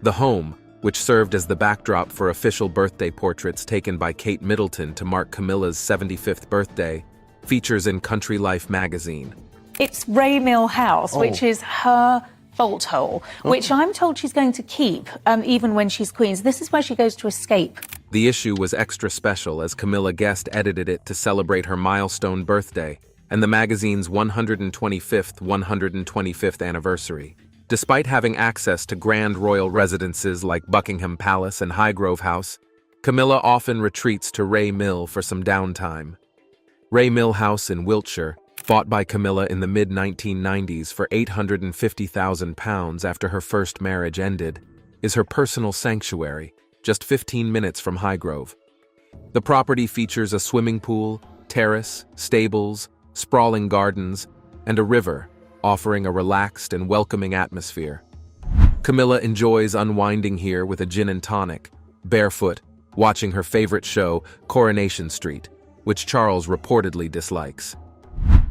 The home, which served as the backdrop for official birthday portraits taken by Kate Middleton to mark Camilla's 75th birthday, features in Country Life magazine. It's Ray Mill House, which is her vault hole, which I'm told she's going to keep even when she's queen. So this is where she goes to escape. The issue was extra special as Camilla guest edited it to celebrate her milestone birthday and the magazine's 125th anniversary. Despite having access to grand royal residences like Buckingham Palace and Highgrove House, Camilla often retreats to Ray Mill for some downtime. Ray Mill House in Wiltshire, bought by Camilla in the mid-1990s for £850,000 after her first marriage ended, is her personal sanctuary, just 15 minutes from Highgrove. The property features a swimming pool, terrace, stables, sprawling gardens, and a river, offering a relaxed and welcoming atmosphere. Camilla enjoys unwinding here with a gin and tonic, barefoot, watching her favorite show, Coronation Street, which Charles reportedly dislikes.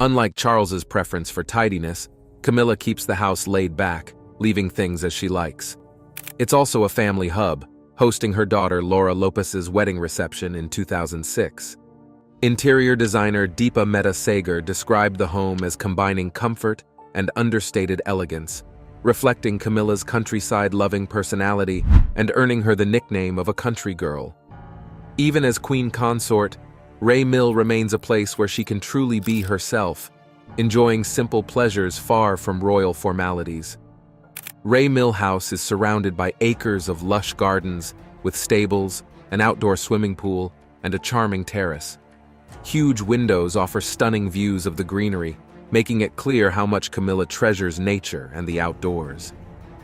Unlike Charles's preference for tidiness, Camilla keeps the house laid back, leaving things as she likes. It's also a family hub, hosting her daughter Laura Lopez's wedding reception in 2006. Interior designer Deepa Mehta Sagar described the home as combining comfort and understated elegance, reflecting Camilla's countryside-loving personality and earning her the nickname of a country girl. Even as Queen Consort, Ray Mill remains a place where she can truly be herself, enjoying simple pleasures far from royal formalities. Ray Mill House is surrounded by acres of lush gardens with stables, an outdoor swimming pool, and a charming terrace. Huge windows offer stunning views of the greenery, making it clear how much Camilla treasures nature and the outdoors.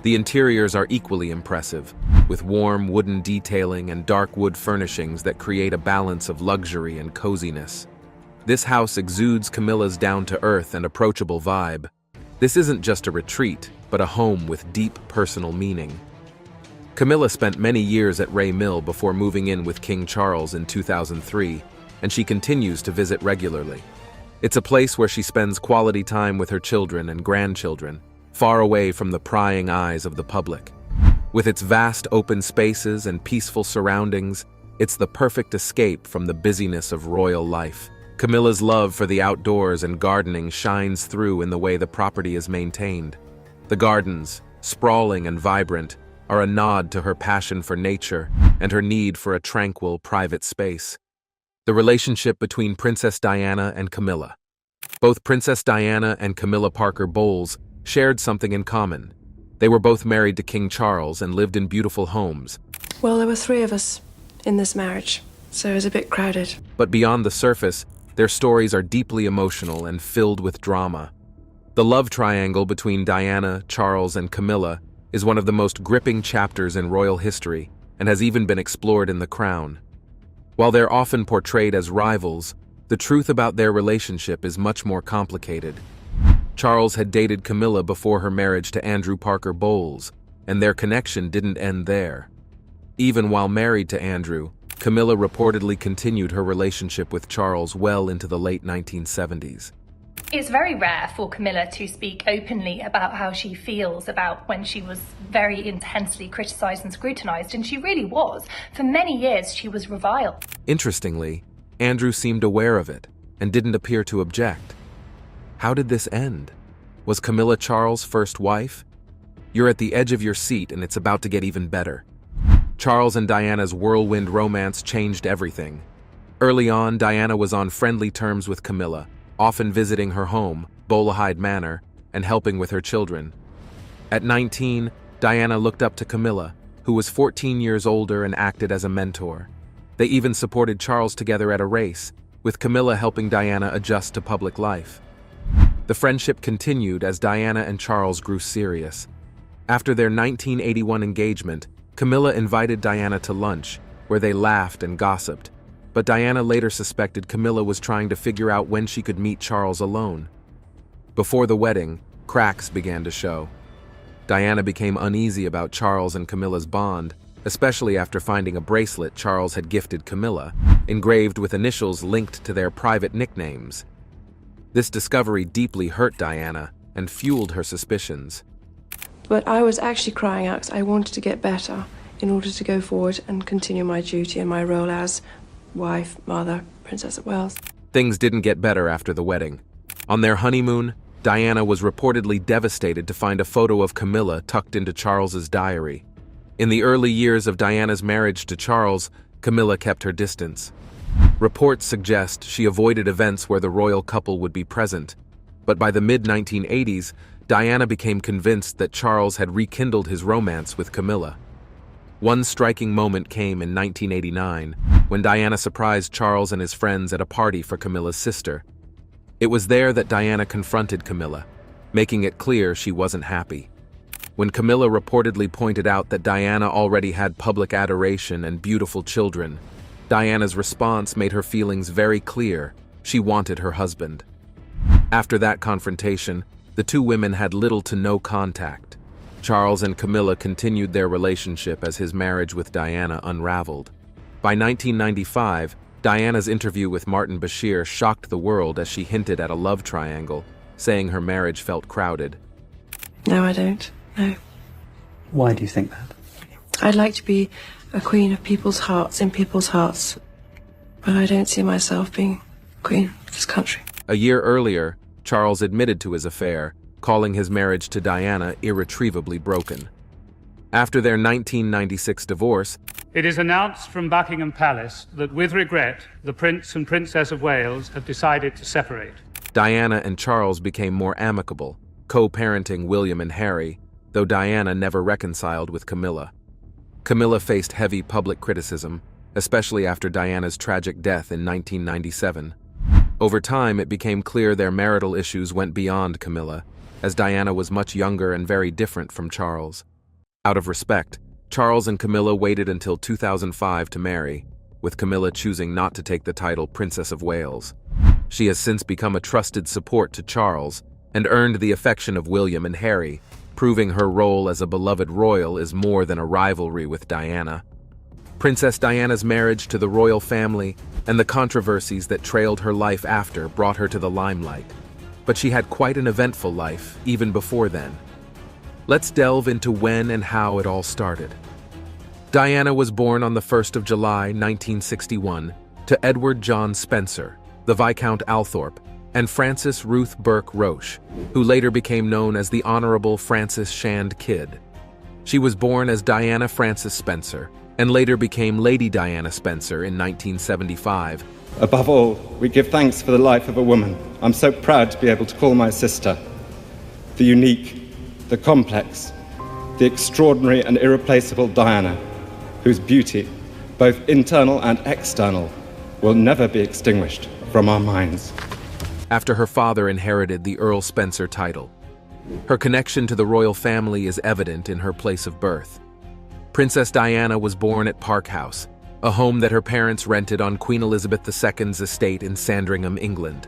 The interiors are equally impressive, with warm wooden detailing and dark wood furnishings that create a balance of luxury and coziness. This house exudes Camilla's down-to-earth and approachable vibe. This isn't just a retreat, but a home with deep personal meaning. Camilla spent many years at Ray Mill before moving in with King Charles in 2003, and she continues to visit regularly. It's a place where she spends quality time with her children and grandchildren, far away from the prying eyes of the public. With its vast open spaces and peaceful surroundings, it's the perfect escape from the busyness of royal life. Camilla's love for the outdoors and gardening shines through in the way the property is maintained. The gardens, sprawling and vibrant, are a nod to her passion for nature and her need for a tranquil, private space. The relationship between Princess Diana and Camilla. Both Princess Diana and Camilla Parker Bowles shared something in common. They were both married to King Charles and lived in beautiful homes. Well, there were 3 of us in this marriage, so it was a bit crowded. But beyond the surface, their stories are deeply emotional and filled with drama. The love triangle between Diana, Charles, and Camilla is one of the most gripping chapters in royal history and has even been explored in The Crown. While they're often portrayed as rivals, the truth about their relationship is much more complicated. Charles had dated Camilla before her marriage to Andrew Parker Bowles, and their connection didn't end there. Even while married to Andrew, Camilla reportedly continued her relationship with Charles well into the late 1970s. It's very rare for Camilla to speak openly about how she feels about when she was very intensely criticised and scrutinised, and she really was. For many years, she was reviled. Interestingly, Andrew seemed aware of it and didn't appear to object. How did this end? Was Camilla Charles' first wife? You're at the edge of your seat and it's about to get even better. Charles and Diana's whirlwind romance changed everything. Early on, Diana was on friendly terms with Camilla, often visiting her home, Bolahide Manor, and helping with her children. At 19, Diana looked up to Camilla, who was 14 years older and acted as a mentor. They even supported Charles together at a race, with Camilla helping Diana adjust to public life. The friendship continued as Diana and Charles grew serious. After their 1981 engagement, Camilla invited Diana to lunch, where they laughed and gossiped, but Diana later suspected Camilla was trying to figure out when she could meet Charles alone. Before the wedding, cracks began to show. Diana became uneasy about Charles and Camilla's bond, especially after finding a bracelet Charles had gifted Camilla, engraved with initials linked to their private nicknames. This discovery deeply hurt Diana and fueled her suspicions. But I was actually crying out because I wanted to get better in order to go forward and continue my duty and my role as wife, mother, Princess of Wales. Things didn't get better after the wedding. On their honeymoon, Diana was reportedly devastated to find a photo of Camilla tucked into Charles's diary. In the early years of Diana's marriage to Charles, Camilla kept her distance. Reports suggest she avoided events where the royal couple would be present, but by the mid-1980s, Diana became convinced that Charles had rekindled his romance with Camilla. One striking moment came in 1989, when Diana surprised Charles and his friends at a party for Camilla's sister. It was there that Diana confronted Camilla, making it clear she wasn't happy. When Camilla reportedly pointed out that Diana already had public adoration and beautiful children, Diana's response made her feelings very clear. She wanted her husband. After that confrontation, the two women had little to no contact. Charles and Camilla continued their relationship as his marriage with Diana unraveled. By 1995, Diana's interview with Martin Bashir shocked the world as she hinted at a love triangle, saying her marriage felt crowded. No, I don't. No. Why do you think that? I'd like to be a queen of people's hearts, in people's hearts. But I don't see myself being queen of this country. A year earlier, Charles admitted to his affair, calling his marriage to Diana irretrievably broken. After their 1996 divorce, it is announced from Buckingham Palace that with regret, the Prince and Princess of Wales have decided to separate. Diana and Charles became more amicable, co-parenting William and Harry, though Diana never reconciled with Camilla. Camilla faced heavy public criticism, especially after Diana's tragic death in 1997. Over time, it became clear their marital issues went beyond Camilla, as Diana was much younger and very different from Charles. Out of respect, Charles and Camilla waited until 2005 to marry, with Camilla choosing not to take the title Princess of Wales. She has since become a trusted support to Charles and earned the affection of William and Harry, proving her role as a beloved royal is more than a rivalry with Diana. Princess Diana's marriage to the royal family and the controversies that trailed her life after brought her to the limelight. But she had quite an eventful life even before then. Let's delve into when and how it all started. Diana was born on the 1st of July, 1961, to Edward John Spencer, the Viscount Althorp, and Frances Ruth Burke Roche, who later became known as the Honorable Frances Shand Kidd. She was born as Diana Frances Spencer, and later became Lady Diana Spencer in 1975. Above all, we give thanks for the life of a woman. I'm so proud to be able to call my sister the unique, the complex, the extraordinary and irreplaceable Diana, whose beauty, both internal and external, will never be extinguished from our minds. After her father inherited the Earl Spencer title, her connection to the royal family is evident in her place of birth. Princess Diana was born at Park House, a home that her parents rented on Queen Elizabeth II's estate in Sandringham, England.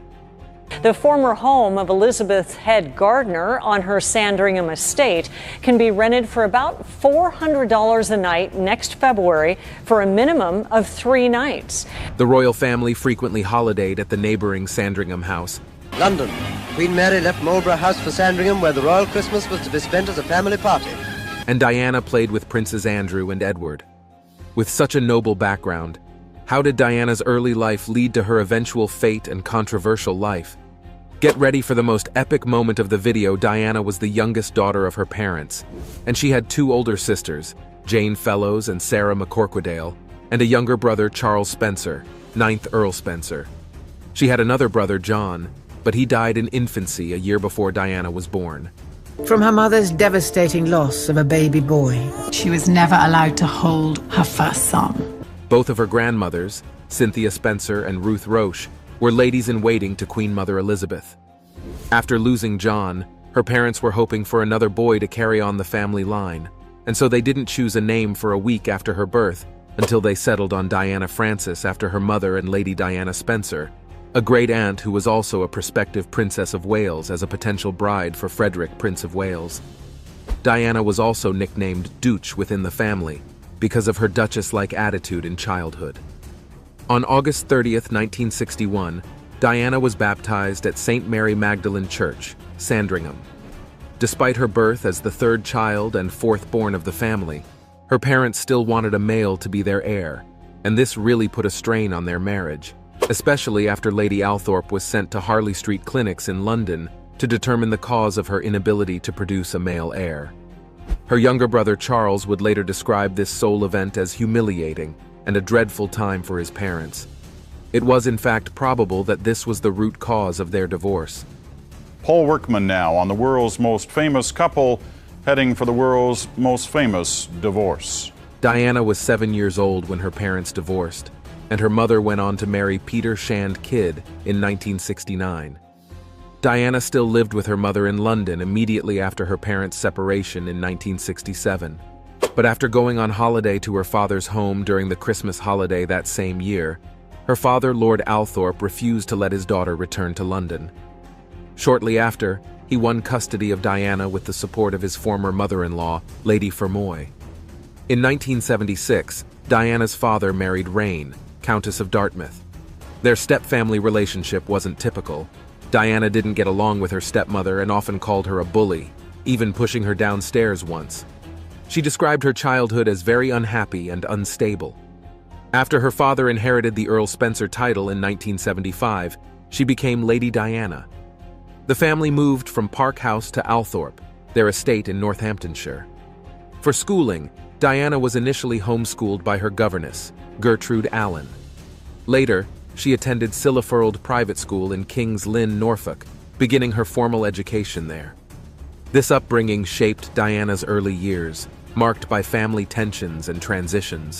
The former home of Elizabeth's head gardener on her Sandringham estate can be rented for about $400 a night next February for a minimum of 3 nights. The royal family frequently holidayed at the neighboring Sandringham House. London. Queen Mary left Marlborough House for Sandringham, where the royal Christmas was to be spent as a family party. And Diana played with Princes Andrew and Edward. With such a noble background, how did Diana's early life lead to her eventual fate and controversial life? Get ready for the most epic moment of the video. Diana was the youngest daughter of her parents, and she had 2 older sisters, Jane Fellows and Sarah McCorquodale, and a younger brother, Charles Spencer, 9th Earl Spencer. She had another brother, John, but he died in infancy a year before Diana was born. From her mother's devastating loss of a baby boy, she was never allowed to hold her first son. Both of her grandmothers, Cynthia Spencer and Ruth Roche, were ladies-in-waiting to Queen Mother Elizabeth. After losing John, her parents were hoping for another boy to carry on the family line, and so they didn't choose a name for a week after her birth, until they settled on Diana Frances after her mother and Lady Diana Spencer, a great-aunt who was also a prospective Princess of Wales as a potential bride for Frederick, Prince of Wales. Diana was also nicknamed Dooch within the family because of her duchess-like attitude in childhood. On August 30th, 1961, Diana was baptized at St. Mary Magdalene Church, Sandringham. Despite her birth as the third child and fourth born of the family, her parents still wanted a male to be their heir, and this really put a strain on their marriage, especially after Lady Althorp was sent to Harley Street clinics in London to determine the cause of her inability to produce a male heir. Her younger brother Charles would later describe this sole event as humiliating and a dreadful time for his parents. It was in fact probable that this was the root cause of their divorce. Paul Workman now on the world's most famous couple, heading for the world's most famous divorce. Diana was 7 years old when her parents divorced, and her mother went on to marry Peter Shand Kidd in 1969. Diana still lived with her mother in London immediately after her parents' separation in 1967. But after going on holiday to her father's home during the Christmas holiday that same year, her father, Lord Althorp, refused to let his daughter return to London. Shortly after, he won custody of Diana with the support of his former mother-in-law, Lady Fermoy. In 1976, Diana's father married Rain, Countess of Dartmouth. Their step-family relationship wasn't typical. Diana didn't get along with her stepmother and often called her a bully, even pushing her downstairs once. She described her childhood as very unhappy and unstable. After her father inherited the Earl Spencer title in 1975, she became Lady Diana. The family moved from Park House to Althorp, their estate in Northamptonshire. For schooling, Diana was initially homeschooled by her governess, Gertrude Allen. Later, she attended Sillifurled Private School in King's Lynn, Norfolk, beginning her formal education there. This upbringing shaped Diana's early years, marked by family tensions and transitions.